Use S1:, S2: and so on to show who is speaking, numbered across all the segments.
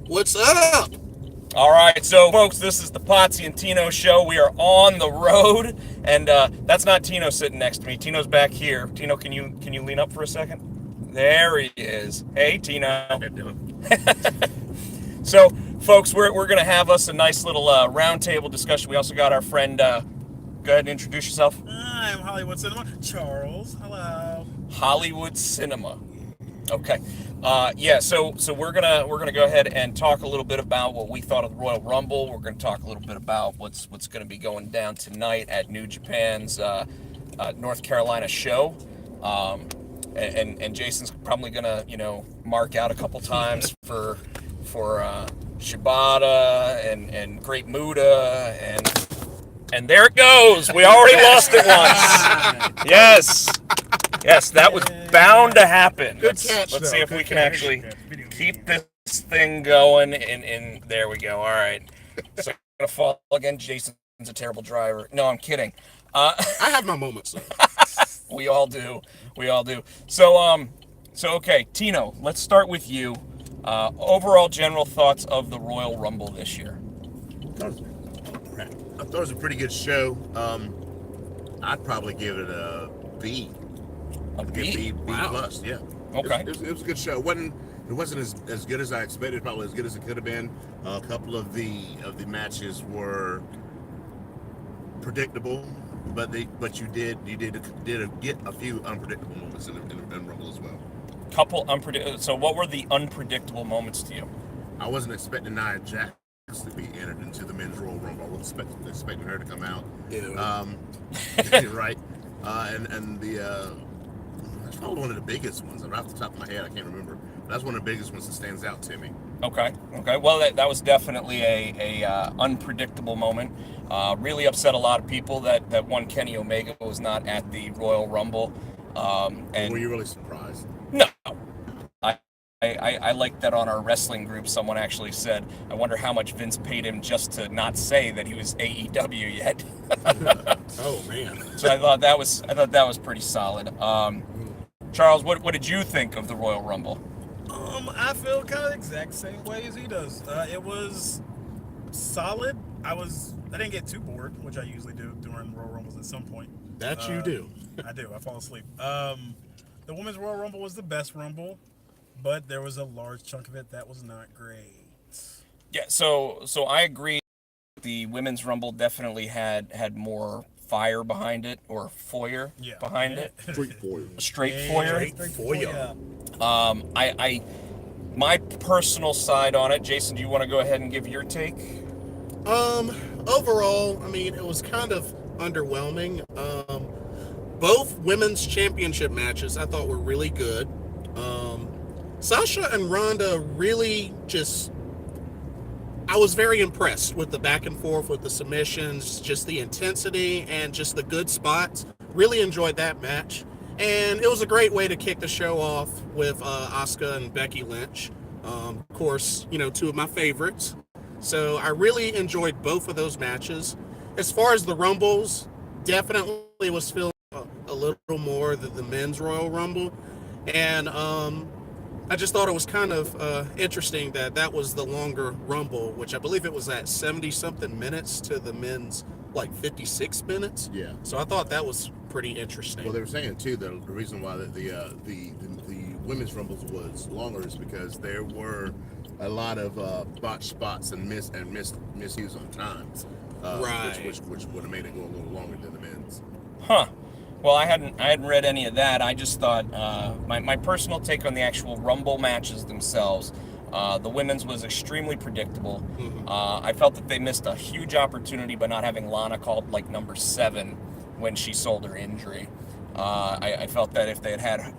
S1: What's up?
S2: All right, so folks, this is the Potsy and Tino show. We are on the road, and that's not Tino sitting next to me. Tino's back here. Tino, can you lean up for a second? There he is. Hey, Tino.
S1: How you doing?
S2: So, folks, we're gonna have us a nice little roundtable discussion. We also got our friend. Go ahead and introduce yourself.
S3: I'm Hollywood Cinema. Charles, hello.
S2: Hollywood Cinema. Okay. Yeah, so we're gonna go ahead and talk a little bit about what we thought of the Royal Rumble. We're gonna talk a little bit about what's gonna be going down tonight at New Japan's North Carolina show. And Jason's probably gonna mark out a couple times for Shibata and Great Muda and there it goes. We already lost it once. Yes, that was bound to happen.
S1: Good catch,
S2: Let's
S1: though.
S2: see if
S1: Good
S2: we can
S1: catch.
S2: actually keep this thing going. And there we go. All right. So I'm gonna fall again. Jason's a terrible driver. No, I'm kidding.
S1: I have my moments, though.
S2: We all do. So okay, Tino. Let's start with you. Overall general thoughts of the Royal Rumble this year.
S1: I thought it was a pretty good show. I'd probably give it a B.
S2: A B.
S1: B
S2: Wow.
S1: plus, yeah.
S2: Okay.
S1: It was a good show. It wasn't as good as I expected. Probably as good as it could have been. A couple of the matches were predictable, but you did get a few unpredictable moments in Rumble as well.
S2: Couple unpredictable. So what were the unpredictable moments to you?
S1: I wasn't expecting Nia Jax to be entered into the men's Royal Rumble. I wasn't expecting her to come out.
S2: Ew.
S1: Right. And that's probably one of the biggest ones. Off the top of my head, I can't remember. But that's one of the biggest ones that stands out to me.
S2: Okay. Well, that was definitely a unpredictable moment. Really upset a lot of people that one Kenny Omega was not at the Royal Rumble. And
S1: Were you really surprised?
S2: no, I like that on our wrestling group. Someone actually said, "I wonder how much Vince paid him just to not say that he was AEW yet."
S1: Oh man.
S2: So I thought that was pretty solid. Charles, what did you think of the Royal Rumble?
S3: I feel kind of the exact same way as he does. It was solid. I didn't get too bored, which I usually do during Royal Rumbles at some point.
S1: That you do.
S3: I do. I fall asleep. The Women's Royal Rumble was the best Rumble, but there was a large chunk of it that was not great.
S2: Yeah, so I agree. The Women's Rumble definitely had more fire behind it, or foyer behind it. Straight foyer. My personal side on it, Jason, do you want to go ahead and give your take?
S4: Overall, I mean, it was kind of underwhelming. Both women's championship matches I thought were really good. Sasha and Ronda really I was very impressed with the back and forth, with the submissions, just the intensity and just the good spots. Really enjoyed that match. And it was a great way to kick the show off with Asuka and Becky Lynch. Of course, two of my favorites. So I really enjoyed both of those matches. As far as the Rumbles, definitely was feeling a little more than the men's Royal Rumble. And I just thought it was kind of interesting that was the longer Rumble, which I believe it was at 70-something minutes to the men's, 56 minutes.
S1: Yeah.
S4: So I thought that was pretty interesting.
S1: Well, they were saying too that the reason why the women's rumbles was longer is because there were a lot of botched spots and misuse on times,
S4: right?
S1: Which would have made it go a little longer than the men's.
S2: Huh. Well, I hadn't read any of that. I just thought my personal take on the actual Rumble matches themselves. The women's was extremely predictable.
S4: Mm-hmm.
S2: I felt that they missed a huge opportunity by not having Lana called number 7 when she sold her injury. I felt that if they had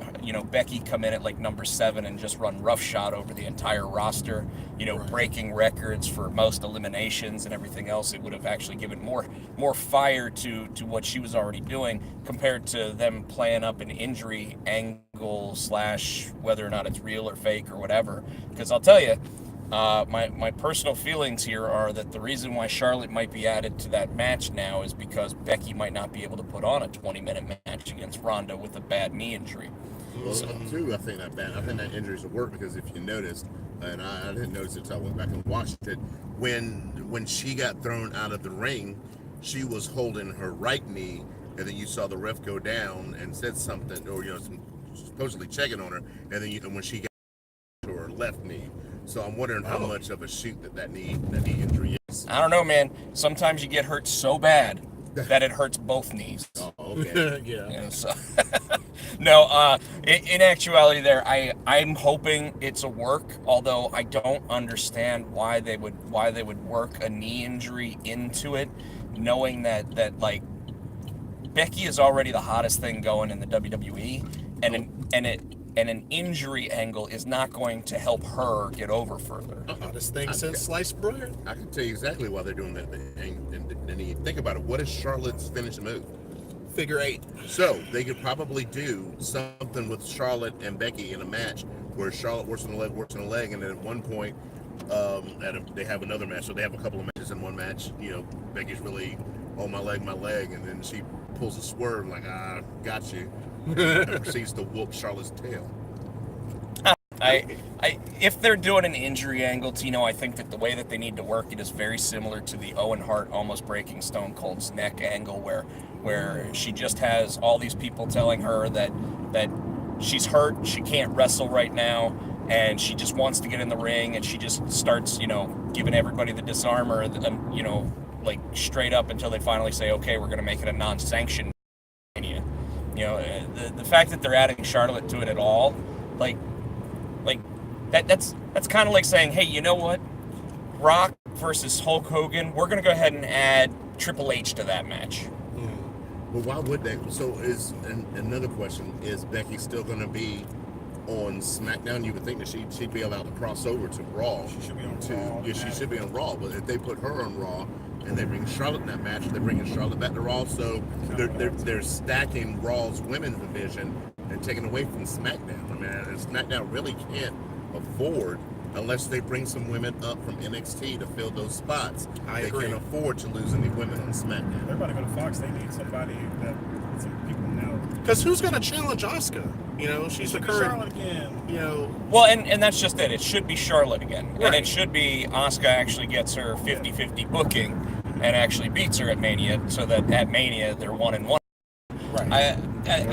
S2: Becky come in at number 7 and just run roughshod over the entire roster,
S4: Right.
S2: breaking records for most eliminations and everything else, it would have actually given more fire to what she was already doing compared to them playing up an injury angle / whether or not it's real or fake or whatever. Because I'll tell you, my personal feelings here are that the reason why Charlotte might be added to that match now is because Becky might not be able to put on a 20-minute match against Ronda with a bad knee injury.
S1: Well, too, I think that injuries will work because if you noticed, and I didn't notice it until I went back and watched it, when she got thrown out of the ring, she was holding her right knee, and then you saw the ref go down and said something, or supposedly checking on her, and then when she got to her left knee. So I'm wondering how much of a shoot that knee injury is.
S2: I don't know, man. Sometimes you get hurt so bad that it hurts both knees.
S1: Oh, okay.
S2: Yeah. So no, in actuality, I'm hoping it's a work. Although I don't understand why they would work a knee injury into it, knowing that like Becky is already the hottest thing going in the WWE, and an injury angle is not going to help her get over further.
S4: Hottest thing since sliced bread.
S1: I can tell you exactly why they're doing that. And you think about it. What is Charlotte's finish move?
S4: Figure 8.
S1: So they could probably do something with Charlotte and Becky in a match where Charlotte works on the leg, and then at one point, they have another match. So they have a couple of matches in one match. Becky's really, my leg, and then she pulls a swerve like, got you, and proceeds to whoop Charlotte's tail.
S2: If they're doing an injury angle, Tino, I think that the way that they need to work it is very similar to the Owen Hart almost breaking Stone Cold's neck angle, where she just has all these people telling her that she's hurt, she can't wrestle right now, and she just wants to get in the ring, and she just starts, giving everybody the disarmor, like straight up until they finally say, okay, we're going to make it a non-sanctioned. The fact that they're adding Charlotte to it at all, that's kind of like saying, hey, you know what? Rock versus Hulk Hogan, we're going to go ahead and add Triple H to that match.
S1: Well, why would they? So another question, is Becky still going to be on SmackDown? You would think that she'd be allowed to cross over to Raw.
S3: She should be on Raw.
S1: Yeah, she should be on Raw. But if they put her on Raw and they bring Charlotte in that match, they're bringing Charlotte back to Raw. So they're stacking Raw's women's division and taking away from SmackDown. I mean, SmackDown really can't afford, unless they bring some women up from NXT to fill those spots.
S4: I
S1: they
S4: agree.
S1: can't afford to lose any women on SmackDown.
S3: They're about to go to Fox. They need somebody that some people know.
S4: Because who's going to challenge Asuka? She's the current.
S3: Charlotte again.
S2: Well, and that's just it. It should be Charlotte again.
S4: Right.
S2: And it should be Asuka actually gets her 50-50 booking and actually beats her at Mania, so that at Mania they're 1-1.
S4: Right.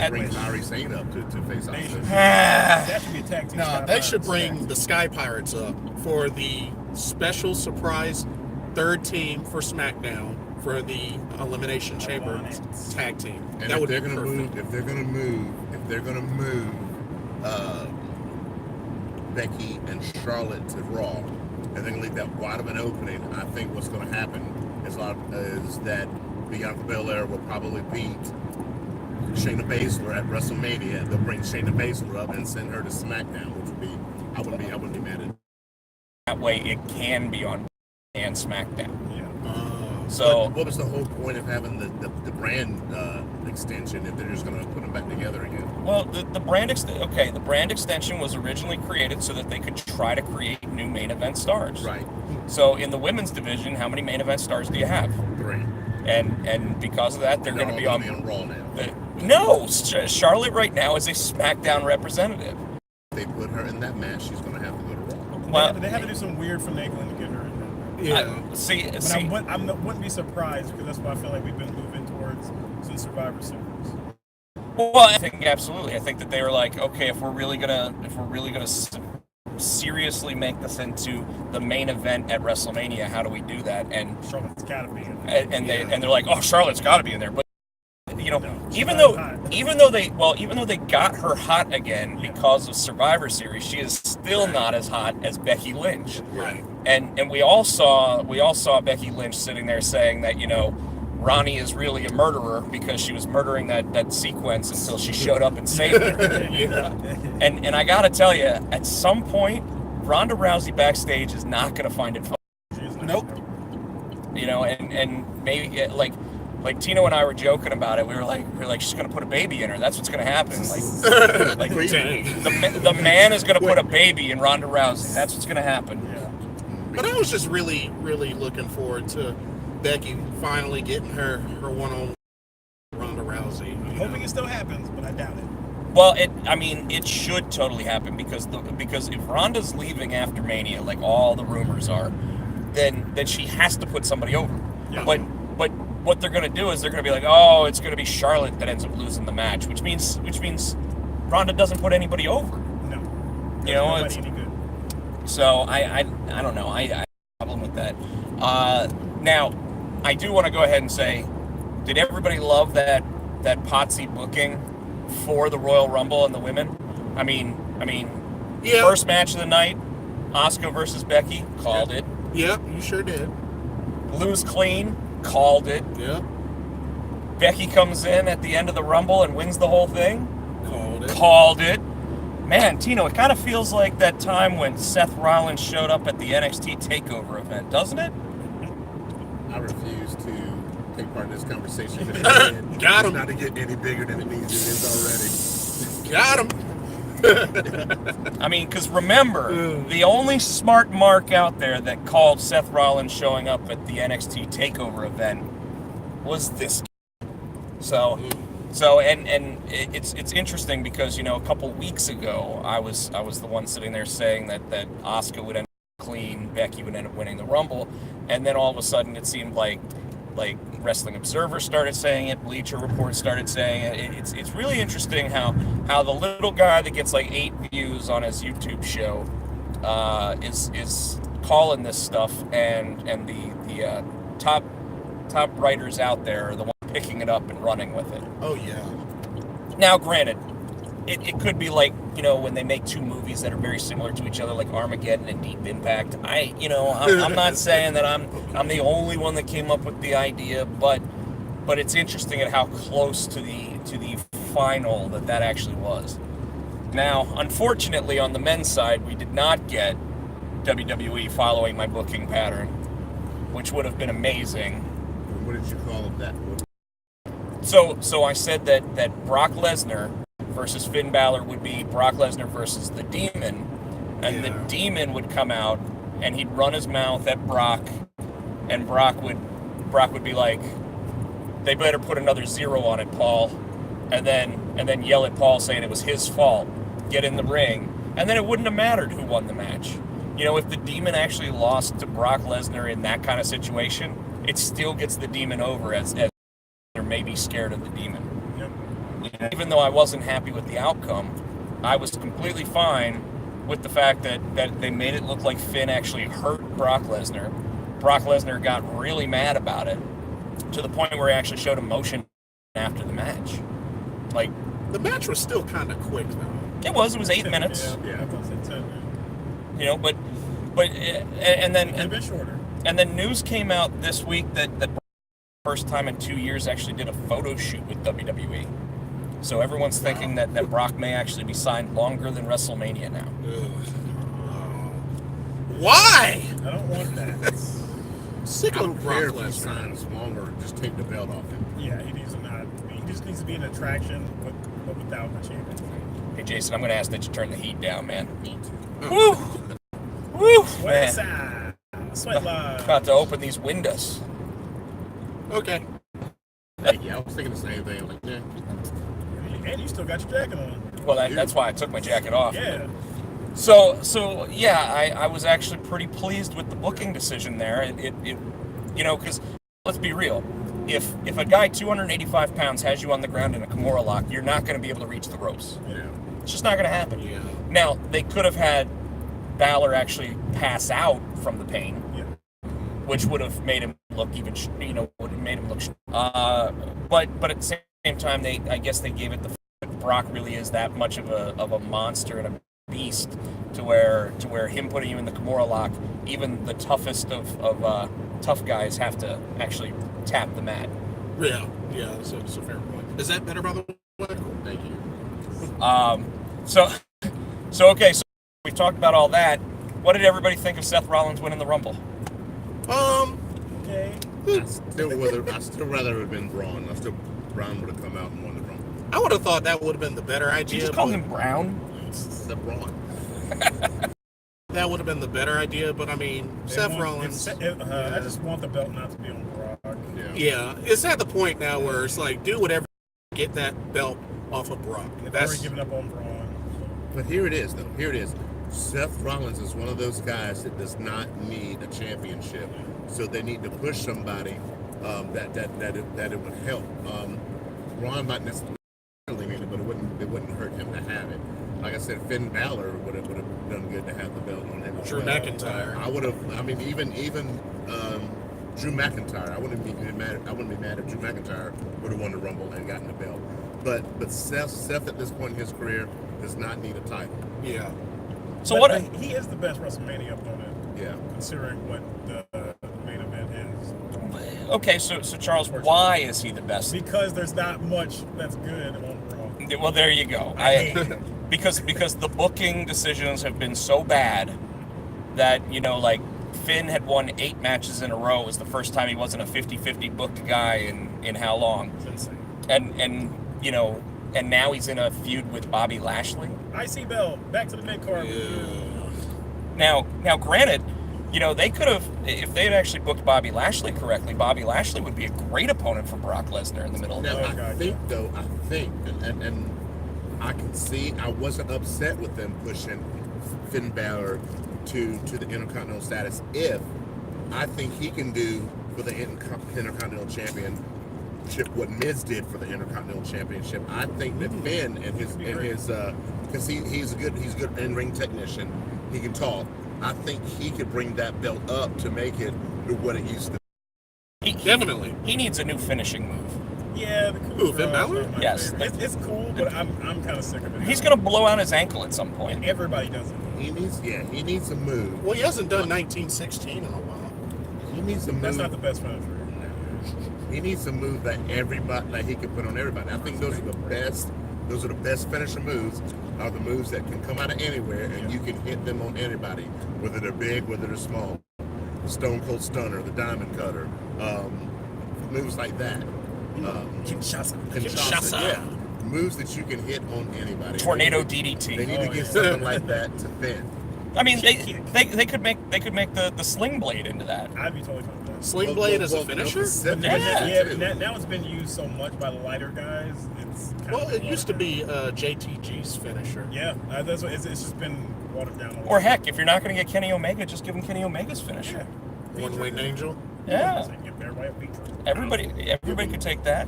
S1: Bring Kairi Sane up to face Asuka.
S3: That should be a tag team.
S4: No, they should bring the Sky Pirates up for the special surprise third team for SmackDown for the Elimination Chamber tag team.
S1: And
S4: that would
S1: if
S4: be
S1: they're gonna move Becky and Charlotte to Raw, and they're gonna leave that wide of an opening, I think what's gonna happen is that Bianca Belair will probably beat Shayna Baszler at WrestleMania. They'll bring Shayna Baszler up and send her to SmackDown, which would be I wouldn't be mad at it.
S2: That way it can be on and SmackDown.
S3: Yeah.
S2: So
S1: what was the whole point of having the brand extension if they're just going to put them back together again?
S2: well, the brand extension was originally created so that they could try to create new main event stars.
S1: Right.
S2: So in the women's division, how many main event stars do you have?
S1: 3.
S2: And because of that, they're going to be on
S1: Raw now.
S2: No, Charlotte right now is a SmackDown representative.
S1: If they put her in that match, she's going to have to go to Raw.
S2: Well,
S3: They have to do some weird finagling to get her in there.
S4: Yeah.
S2: See,
S3: But I wouldn't be surprised, because that's what I feel like we've been moving towards since Survivor Series.
S2: well, I think absolutely. I think that they were like, okay, if we're really gonna seriously make this into the main event at WrestleMania, how do we do that? And
S3: Charlotte's gotta be in there.
S2: they're like, oh, Charlotte's got to be in there, but even though they got her hot again because of Survivor Series, she is still not as hot as Becky Lynch.
S4: Right.
S2: And we all saw Becky Lynch sitting there saying that Ronnie is really a murderer because she was murdering that sequence until she showed up and saved her. And I gotta tell you, at some point, Ronda Rousey backstage is not gonna find it fun.
S4: Nope.
S2: And maybe like Tino and I were joking about it. We were like, she's gonna put a baby in her. That's what's gonna happen. Like the man is gonna put a baby in Ronda Rousey. That's what's gonna happen.
S3: Yeah.
S4: But I was just really, really looking forward to Becky finally getting her one-on-one Ronda Rousey.
S3: I'm hoping it still happens, but I doubt it.
S2: Well, it should totally happen because if Ronda's leaving after Mania, like all the rumors are, then she has to put somebody over.
S3: Yeah.
S2: But what they're gonna do is they're gonna be like, oh, it's gonna be Charlotte that ends up losing the match, which means Ronda doesn't put anybody over.
S3: No.
S2: You know,
S3: Nobody any good.
S2: so I don't know. I have a problem with that. Now, I do want to go ahead and say, did everybody love that Potsy booking for the Royal Rumble and the women? I mean,
S4: Yeah.
S2: First match of the night, Asuka versus Becky, called it.
S4: Yeah, you sure did.
S2: Lose clean, called it.
S4: Yeah,
S2: Becky comes in at the end of the Rumble and wins the whole thing,
S4: called it.
S2: called it. Man, Tino, it kind of feels like that time when Seth Rollins showed up at the NXT TakeOver event, doesn't it?
S1: I refuse to take part in this conversation.
S4: Got him.
S1: Not to get any bigger than it needs. It is already.
S4: Got him.
S2: I mean, because remember, the only smart mark out there that called Seth Rollins showing up at the NXT TakeOver event was this. So and it's interesting because, you know, a couple weeks ago I was the one sitting there saying that Asuka would end up clean, Becky would end up winning the Rumble, and then all of a sudden it seemed like Wrestling Observer started saying it, Bleacher Report started saying it. It's really interesting how the little guy that gets like 8 views on his YouTube show is calling this stuff, and the top writers out there are the ones picking it up and running with it.
S4: Oh yeah.
S2: Now, granted, it could be like, you know, when they make 2 movies that are very similar to each other, like Armageddon and Deep Impact. I'm not saying that I'm the only one that came up with the idea, but it's interesting at how close to the final that actually was. Now, unfortunately, on the men's side, we did not get WWE following my booking pattern, which would have been amazing.
S1: What did you call it that?
S2: So I said that Brock Lesnar versus Finn Balor would be Brock Lesnar versus the Demon, and the Demon would come out and he'd run his mouth at Brock, and Brock would be like, "They better put another 0 on it, Paul," and then yell at Paul saying it was his fault. Get in the ring, and then it wouldn't have mattered who won the match. You know, if the Demon actually lost to Brock Lesnar in that kind of situation, it still gets the Demon over as they're maybe scared of the Demon. Even though I wasn't happy with the outcome, I was completely fine with the fact that they made it look like Finn actually hurt Brock Lesnar. Brock Lesnar got really mad about it, to the point where he actually showed emotion after the match. Like,
S4: The match was still kind of quick though.
S2: it was 8 minutes.
S3: Yeah, I was gonna say 10 minutes.
S2: You know, but and
S3: It could have
S2: then
S3: been shorter.
S2: and then news came out this week that first time in 2 years actually did a photo shoot with WWE. So everyone's thinking that Brock may actually be signed longer than WrestleMania now.
S4: Why?
S3: I don't want that.
S4: Sick
S1: I
S4: of
S1: don't
S4: Brock
S1: care if he
S4: Lesnar.
S1: signs longer. Just take the belt off him.
S3: Yeah, he needs to not. He just needs to be an attraction, but without the champion.
S2: Hey Jason, I'm gonna ask that you turn the heat down, man.
S1: Me too.
S2: Woo! Woo!
S3: Sweat
S2: Man,
S3: side. Sweat line.
S2: about to open these windows.
S4: Okay.
S1: Hey, yeah, I was thinking the same thing. I'm like, yeah.
S3: And you still got your jacket on.
S2: Well, that's why I took my jacket off.
S3: Yeah.
S2: So yeah, I was actually pretty pleased with the booking decision there. It you know, because let's be real, if a guy 285 pounds has you on the ground in a Kimura lock, you're not going to be able to reach the ropes.
S1: Yeah.
S2: It's just not going to happen.
S4: Yeah.
S2: Now they could have had Balor actually pass out from the pain,
S3: Yeah.
S2: which would have made him look even, would have made him look. But at the same time, I guess they gave it the that Brock really is that much of a monster and a beast to where him putting you in the Kimura lock, even the toughest of tough guys have to actually tap the mat.
S4: Yeah. Yeah. That's a fair point. Is that better, by the way?
S1: Thank you.
S2: So okay, so we've talked about all that. What did everybody think of Seth Rollins winning the Rumble?
S3: Okay.
S1: I'd still rather have been Braun. Braun would have come out and won the Rumble.
S4: I would have thought that would have been the better idea.
S2: You just called
S4: but-
S2: him Brown?
S1: It's the Braun.
S4: That would have been the better idea, but I mean, Seth Rollins.
S3: I just want the belt not to be on Brock.
S1: Yeah.
S4: Yeah, it's at the point now where it's like, do whatever, get that belt off of Brock.
S3: They've already given up on Braun.
S1: But here it is, though. Here it is. Seth Rollins is one of those guys that does not need a championship, so they need to push somebody that it would help. Braun might necessarily need it, but it wouldn't hurt him to have it. Like I said, Finn Balor would have done good to have the belt on him.
S4: Drew McIntyre.
S1: I would have. I mean, even Drew McIntyre. I wouldn't be mad. I wouldn't be mad if Drew McIntyre would have won the Rumble and gotten the belt. But Seth at this point in his career does not need a title.
S4: Yeah.
S2: So
S3: But
S2: what?
S3: he is the best WrestleMania opponent,
S1: Yeah.
S3: considering what the main event is.
S2: Okay, so Charles, why is he the best?
S3: Because there's not much that's good on Raw.
S2: Well, there you go. Because the booking decisions have been so bad that, like Finn had won 8 matches in a row. It was the first time he wasn't a 50-50 booked guy in how long?
S3: It's insane.
S2: And now he's in a feud with Bobby Lashley.
S3: IC belt, back to the mid card.
S2: Now, granted, they could have, if they had actually booked Bobby Lashley correctly, Bobby Lashley would be a great opponent for Brock Lesnar in the middle of
S1: Now,
S2: the
S1: I think, and I can see, I wasn't upset with them pushing Finn Balor to the Intercontinental status if I think he can do for the Intercontinental Championship what Miz did for the Intercontinental Championship. I think that Finn and his because he's a good in-ring technician. He can talk. I think he could bring that belt up to make it what it used to be.
S4: Definitely.
S2: He needs a new finishing move.
S3: Yeah, the cool
S4: Finn Balor?
S2: Yes.
S3: It's cool, but I'm kind of sick of it.
S2: He's gonna blow out his ankle at some point.
S3: Everybody does it.
S1: He needs a move.
S4: Well, he hasn't done 1916 in a while.
S1: He needs a move.
S3: That's not the best finisher.
S1: He needs a move that he can put on everybody. I think those are the best. Those are the best finisher moves. Are the moves that can come out of anywhere and you can hit them on anybody, whether they're big, whether they're small. The Stone Cold Stunner, the Diamond Cutter, moves like that.
S3: Kinshasa.
S1: Yeah. Moves that you can hit on anybody.
S2: Tornado
S1: They
S2: DDT.
S1: need to get something like that to Finn.
S2: I mean, they could make the sling blade into that.
S3: I'd be totally fine with that.
S4: Sling blade as a finisher?
S3: Now it's been used so much by the lighter guys. It's kind
S4: Well,
S3: of
S4: it used to be JTG's finisher.
S3: Yeah, that's what it's just been watered down.
S2: Or heck, if you're not going to get Kenny Omega, just give him Kenny Omega's finisher.
S4: One-winged angel.
S2: Yeah.
S3: Everybody a feature.
S2: Everybody could take that.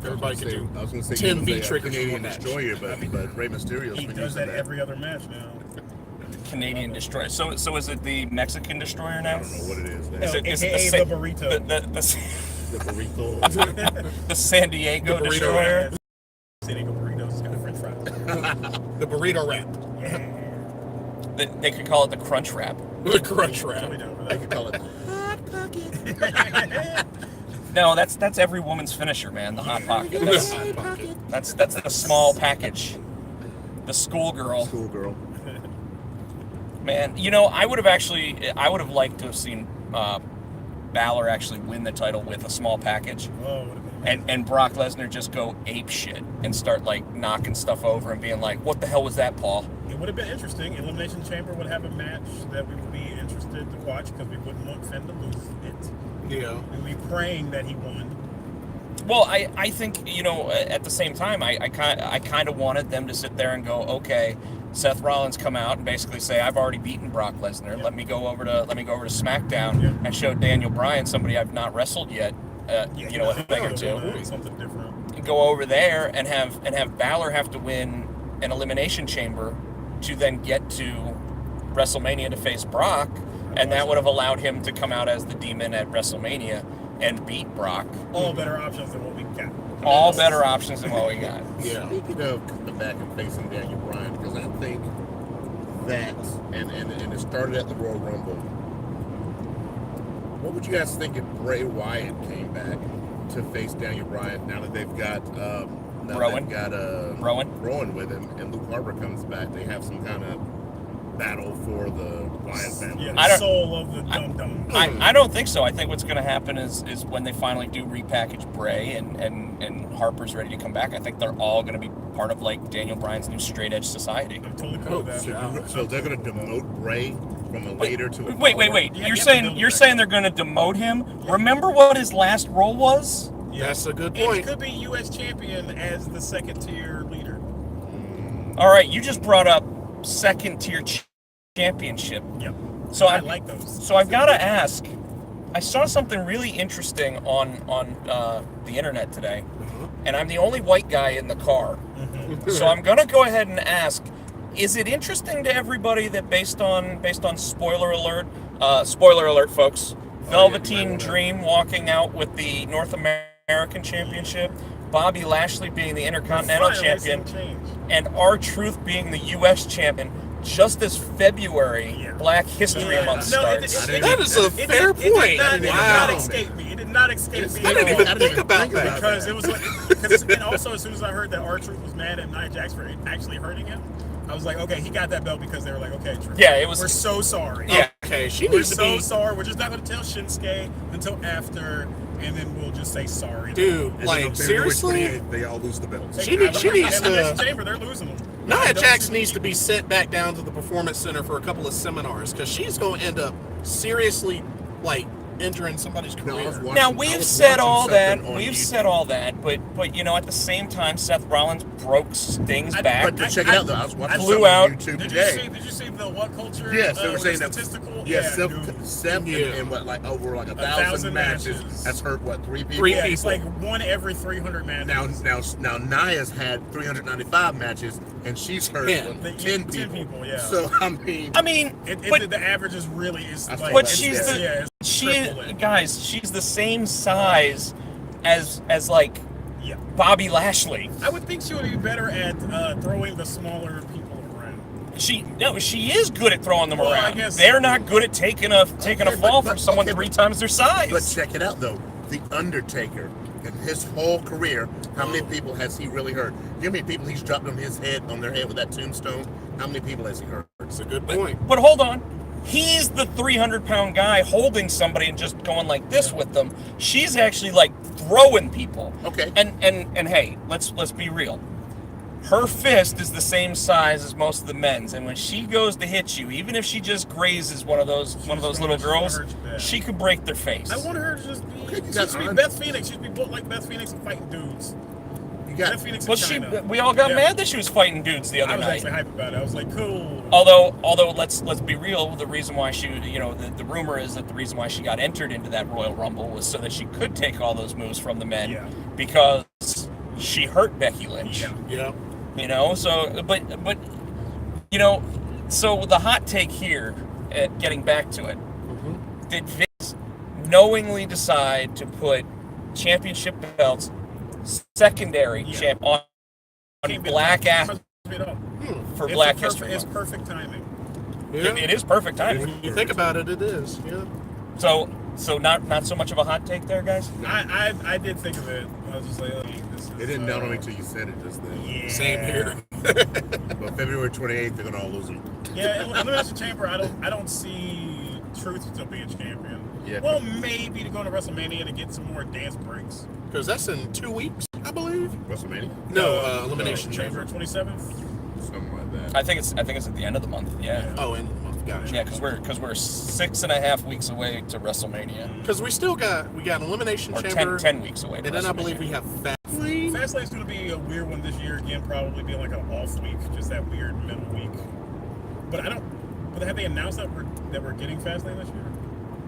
S4: Everybody could do
S1: I was going to say
S4: 10
S1: he was a
S4: V-triggers in
S1: Canadian
S4: one match.
S1: Destroyer, but Rey Mysterio's
S3: He
S1: been
S3: does
S1: using
S3: that every other match now.
S2: Canadian Destroyer. So is it the Mexican Destroyer now?
S1: I don't know what it is.
S2: Is it
S3: AKA the burrito.
S1: The burrito.
S2: the San Diego
S4: The burrito
S2: Destroyer?
S3: San Diego burritos got French fries.
S4: the burrito wrap.
S3: Yeah.
S2: They could call it the Crunch Wrap.
S4: The crunch wrap.
S3: Totally down for
S1: I
S3: that.
S1: could call it Hot Pocket.
S2: No, that's every woman's finisher, man. The Hot Pocket. That's the small package. The schoolgirl.
S1: Schoolgirl.
S2: Man, I would have liked to have seen Balor actually win the title with a small package,
S3: Oh, would have been
S2: and Brock Lesnar just go ape shit and start like knocking stuff over and being like, "What the hell was that, Paul?"
S3: It would have been interesting. Elimination Chamber would have a match that we would be interested to watch because we wouldn't want Finn to lose it.
S4: Yeah.
S3: We'd be praying that he won.
S2: Well, I think at the same time, I kind of wanted them to sit there and go, okay, Seth Rollins come out and basically say, I've already beaten Brock Lesnar.
S3: Yeah.
S2: Let me go over to SmackDown
S3: Yeah.
S2: and show Daniel Bryan, somebody I've not wrestled yet, a thing or two.
S3: Something different.
S2: And go over there and have Balor have to win an Elimination Chamber to then get to WrestleMania to face Brock, and that would have allowed him to come out as the Demon at WrestleMania and beat Brock.
S3: All better options than what we got.
S2: All better options than what we got.
S4: Yeah.
S1: Speaking of coming back and facing Daniel Bryan, because I think that, and it started at the Royal Rumble. What would you guys think if Bray Wyatt came back to face Daniel Bryan now that they've got
S2: Rowan?
S1: they've got
S2: Rowan?
S1: Rowan with him, and Luke Harper comes back? They have some kind of battle for the Wyatt family.
S3: Yeah,
S2: I
S3: the
S2: don't-
S3: soul of the dum-dum.
S2: I don't think so. I think what's going to happen is when they finally do repackage Bray and Harper's ready to come back, I think they're all going to be part of like Daniel Bryan's new straight edge society.
S3: I'm totally cool with that.
S1: So they're going to demote Bray from a later to a
S2: Wait.
S3: Yeah,
S2: You're
S3: yeah,
S2: saying
S3: but
S2: you're saying they're going to demote him? Remember what his last role was?
S3: Yeah.
S4: That's a good
S3: And
S4: point.
S3: he could be U.S. champion as the second tier leader.
S2: All right, you just brought up second tier championship.
S3: Yep.
S2: So
S3: I like those.
S2: So I've got to ask. I saw something really interesting on the internet today, and I'm the only white guy in the car. So I'm gonna go ahead and ask: is it interesting to everybody that based on spoiler alert, folks, Velveteen Dream walking out with the North American Championship, Bobby Lashley being the Intercontinental Champion, and R-Truth being the U.S. Champion, just as February Black History Month starts.
S4: That is a fair point.
S3: It did not escape me. It did not escape me.
S4: I didn't even think about that.
S3: Because it was like, and also as soon as I heard that R-Truth was mad at Nia Jax for actually hurting him, I was like, okay, he got that belt because they were like, okay, Truth.
S2: Yeah, it was.
S3: We're so sorry.
S2: Yeah.
S4: Okay, she
S3: We're
S4: needs to
S3: so
S4: be.
S3: sorry. We're just not going to tell Shinsuke until after, and then we'll just say sorry.
S4: Dude,
S1: And
S4: like,
S1: then on February
S4: seriously?
S1: 28th, they all lose the belts.
S4: She needs to.
S3: Chamber, they're losing them.
S4: Nia Jax needs to be sent back down to the Performance Center for a couple of seminars because she's going to end up seriously, like, injuring somebody's career.
S2: Now we've said all that. We've said all that, but you know, at the same time, Seth Rollins broke Sting's back.
S1: But check it out though. I was watching
S2: flew
S1: something
S2: out.
S1: on YouTube
S3: Did
S1: today.
S3: you see the what culture?
S1: Yes, they were saying that.
S3: statistical.
S1: Yes,
S3: Yeah,
S1: Seth and what, like over like 1,000 matches has hurt what, 3 people?
S4: Three
S3: yeah, it's
S4: people.
S3: like one every 300 matches.
S1: Now Nia's had 395 matches and she's hurt
S4: Ten.
S1: 10
S3: 10
S1: people.
S3: people, yeah.
S1: So I mean,
S2: But
S3: the average is really is
S1: I
S3: like.
S1: saw
S2: but
S1: that.
S2: she's
S3: it's-
S2: the
S3: yeah, it's
S2: she
S3: triple it.
S2: guys, she's the same size as like
S3: Yeah.
S2: Bobby Lashley.
S3: I would think she would be better at throwing the smaller people around.
S2: She is good at throwing them
S3: Well, I
S2: around.
S3: guess-
S2: They're not good at taking a fall from someone
S1: okay,
S2: 3 times their size.
S1: but check it out though. The Undertaker, in his whole career, how many people has he really hurt? You know how many people he's dropped on their head with that tombstone? How many people has he hurt?
S4: That's a good point.
S2: But hold on. He's the 300-pound guy holding somebody and just going like this with them. She's actually like throwing people.
S1: Okay.
S2: And hey, let's be real. Her fist is the same size as most of the men's, and when she goes to hit you, even if she just grazes one of those little girls,
S3: hurt you bad.
S2: she could break their face.
S3: I want her to just be.
S1: Okay, you
S3: She
S1: got
S3: should be
S1: Andre.
S3: Beth Phoenix. She should be built like Beth Phoenix and fighting dudes.
S1: You got
S3: Beth Phoenix in
S2: But
S3: China.
S2: we all got
S3: Yeah.
S2: mad that she was fighting dudes the
S3: I
S2: other
S3: was
S2: night.
S3: actually hyped about it. I was like, cool.
S2: Although let's be real, the reason why she, the rumor is that the reason why she got entered into that Royal Rumble was so that she could take all those moves from the men,
S3: Yeah.
S2: because she hurt Becky Lynch.
S3: Yeah.
S4: Yeah.
S2: So so the hot take here, getting back to it, did Vince knowingly decide to put championship belts secondary champ on
S3: Can't be
S2: Black
S3: like-
S2: ass for
S3: It's
S2: Black
S3: a
S2: History
S3: It's
S2: Month?
S3: perfect timing.
S4: Yeah.
S2: It is perfect timing.
S4: When you think about it, it is. Yeah.
S2: So not so much of a hot take there, guys.
S3: I did think of it. I was just like, oh, this is.
S1: It didn't dawn on me till you said it just then.
S3: Yeah.
S4: Same here.
S1: But February 28th, they're gonna all lose them.
S3: Yeah, Elimination Chamber. I don't see Truth still being champion.
S1: Yeah.
S3: Well, maybe to go to WrestleMania to get some more dance breaks.
S4: Because that's in 2 weeks, I believe.
S1: WrestleMania,
S4: No, Elimination Chamber.
S3: 27th.
S1: something like that.
S2: I think it's at the end of the month. Yeah.
S4: Oh, end of the month. Gotcha.
S2: Yeah, because we're 6.5 weeks away to WrestleMania,
S4: Because we got Elimination
S2: or
S4: Chamber,
S2: 10 weeks away. To
S4: and then I
S2: WrestleMania.
S4: believe we have Fastlane.
S3: Fastlane's going to be a weird one this year again. Probably be like an off week, just that weird middle week. But But have they announced that we're getting Fastlane this year?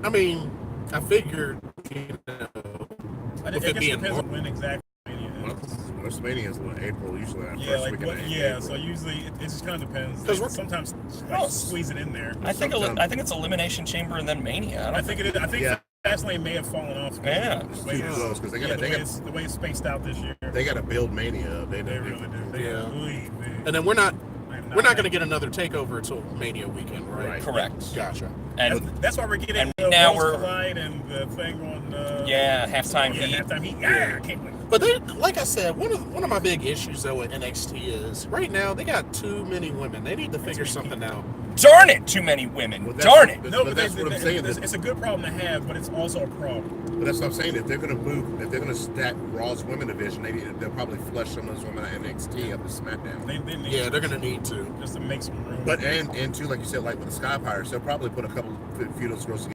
S4: I mean, I figured,
S3: I
S4: With
S3: guess
S4: it being
S3: depends
S4: more-
S3: on when exactly. Mania is.
S1: WrestleMania is in April, usually that
S3: Yeah,
S1: first
S3: like
S1: weekend. in
S3: yeah.
S1: April.
S3: So usually it just kind of depends.
S4: 'Cause we're-
S3: Sometimes
S2: Oh,
S3: squeeze it in there.
S2: I think
S1: Sometime.
S2: I think it's Elimination Chamber and then Mania.
S3: I think it is. I think
S1: Yeah.
S3: Fastlane may have fallen off.
S2: Yeah.
S1: It's
S3: The way
S1: too
S3: it's-
S1: close because they
S3: yeah,
S1: got
S3: the way it's spaced out this year.
S1: they got to build Mania.
S3: They really do. They
S4: Yeah.
S3: really do.
S4: and then we're not
S3: I'm
S4: going to get another takeover until Mania weekend, right?
S1: Right.
S2: Correct.
S4: Gotcha.
S2: And
S3: That's why we're getting
S2: and
S3: the
S2: now
S3: Worlds
S2: we're-
S3: Collide and the thing on.
S2: yeah, halftime
S3: Yeah,
S2: heat.
S3: halftime heat. Yeah, I can't wait.
S4: But they, like I said, one of my big issues though with NXT is right now they got too many women. They need to figure something out.
S2: Darn it, too many women.
S1: Well, that's-
S2: Darn it.
S3: No,
S1: But that's what I'm saying.
S3: It's a good problem to have, but it's also a problem.
S1: But that's what I'm saying. If they're going to stack Raw's women division, they'll probably flush some of those women out of NXT up to SmackDown.
S3: They need
S4: Yeah, they're going to need to.
S3: just to make some room.
S1: But and too, like you said, like with the Sky Pirates, they'll probably put a few of those girls together,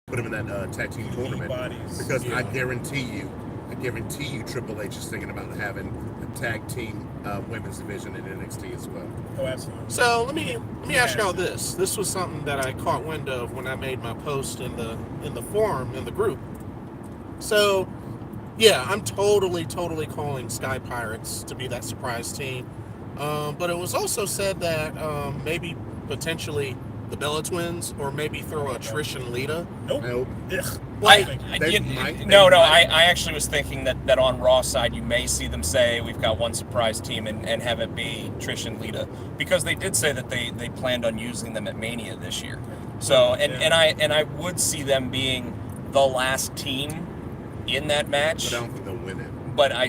S1: put them in that tag team tournament.
S3: Bodies.
S1: Because I
S4: Yeah.
S1: guarantee you, I guarantee you Triple H is thinking about having a tag team women's division in NXT as well.
S3: Oh, absolutely.
S4: So let me ask y'all this. This was something that I caught wind of when I made my post in the forum in the group. So yeah, I'm totally calling Sky Pirates to be that surprise team. But it was also said that maybe potentially the Bella Twins, or maybe throw a Trish and Lita.
S3: Nope. Ugh.
S2: I actually was thinking that on Raw side you may see them say we've got one surprise team and have it be Trish and Lita, because they did say that they planned on using them at Mania this year. So and I would see them being the last team in that match.
S1: But I don't think they'll win it.
S2: But I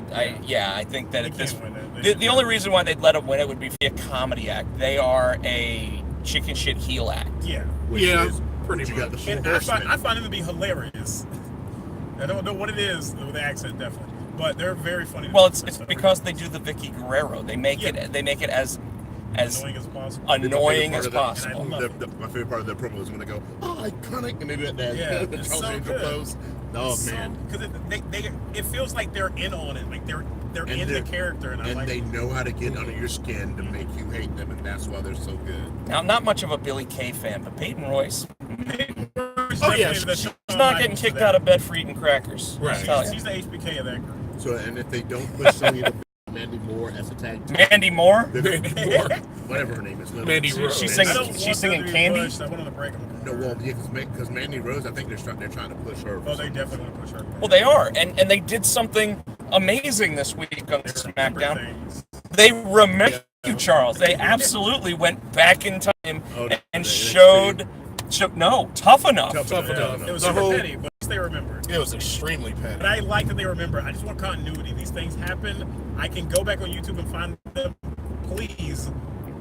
S2: think that
S3: They
S2: at
S3: can't win it.
S2: the only reason why they'd let them win it would be for a comedy act. They are a chicken shit heel act.
S3: Yeah.
S1: Which
S4: Yeah,
S1: is,
S4: pretty
S1: you got the
S4: much.
S1: Four
S3: And
S1: Horsemen.
S3: I find them to be hilarious. I don't know what it is with the accent, definitely, but they're very funny.
S2: Well, it's because they do the Vicky Guerrero. They make it as
S3: annoying as possible.
S2: annoying as
S3: And I
S2: possible.
S3: love it.
S1: My favorite part of their promo is when they go, "Oh, iconic," and they do that.
S3: Yeah,
S1: the
S3: it's
S1: Charles
S3: so
S1: Angel
S3: good.
S1: pose. Oh man!
S3: Because it feels like they're in on it, like they're
S1: And
S3: in the
S1: they're-
S3: character, and I
S1: And
S3: like
S1: they
S3: it.
S1: know how to get under your skin to make you hate them, and that's why they're so good.
S2: Now, I'm not much of a Billy Kay fan, but Peyton Royce,
S4: Oh, yeah,
S2: she's not getting kicked out of bed for eating crackers.
S4: Right.
S2: I'll tell
S3: She's
S2: you.
S3: the HBK of that group.
S1: So, and if they don't push Sonya to Mandy Moore as a tag team,
S2: Mandy Moore.
S4: Mandy Moore.
S1: whatever her name is,
S4: Mandy Rose.
S2: She's
S3: I
S2: singing-
S3: don't want
S2: she's
S3: them
S2: singing
S3: to be
S2: Candy?
S3: pushed. I want them to break them.
S1: No, well, yeah, because Mandy Rose, I think they're trying to push her.
S3: Oh, they definitely want to push her.
S2: Well, they are, and they did something amazing this week on SmackDown.
S3: Things.
S2: They remember you, Charles. They absolutely went back in time
S1: Oh,
S2: and
S1: they-
S2: showed no, tough enough.
S1: Tough
S4: Tough
S1: enough.
S4: enough.
S3: It was
S4: The
S3: super
S4: whole-
S3: petty, but at least they remember.
S4: It was extremely petty.
S3: But I like that they remember. I just want continuity. These things happen. I can go back on YouTube and find them. Please,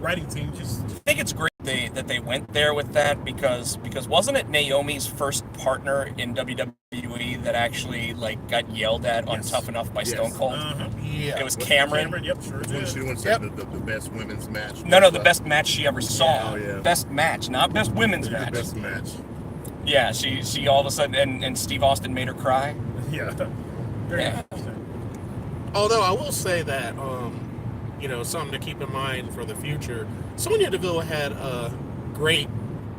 S3: writing team, just
S2: I think it's great that they went there with that because wasn't it Naomi's first partner in WWE that actually like got yelled at on
S1: Yes.
S2: Tough Enough by
S1: Yes.
S2: Stone Cold?
S4: Yeah.
S2: It was Cameron.
S3: Yep, sure
S1: When
S3: did.
S1: she wants
S4: Yep.
S1: the best women's match.
S2: No, the best match she ever saw.
S1: Oh, yeah.
S2: Best match, not best women's
S1: The
S2: match.
S1: best match.
S2: Yeah, she all of a sudden and Steve Austin made her cry.
S3: Yeah. Very
S2: Yeah.
S3: interesting.
S4: Although I will say that, something to keep in mind for the future. Sonya Deville had great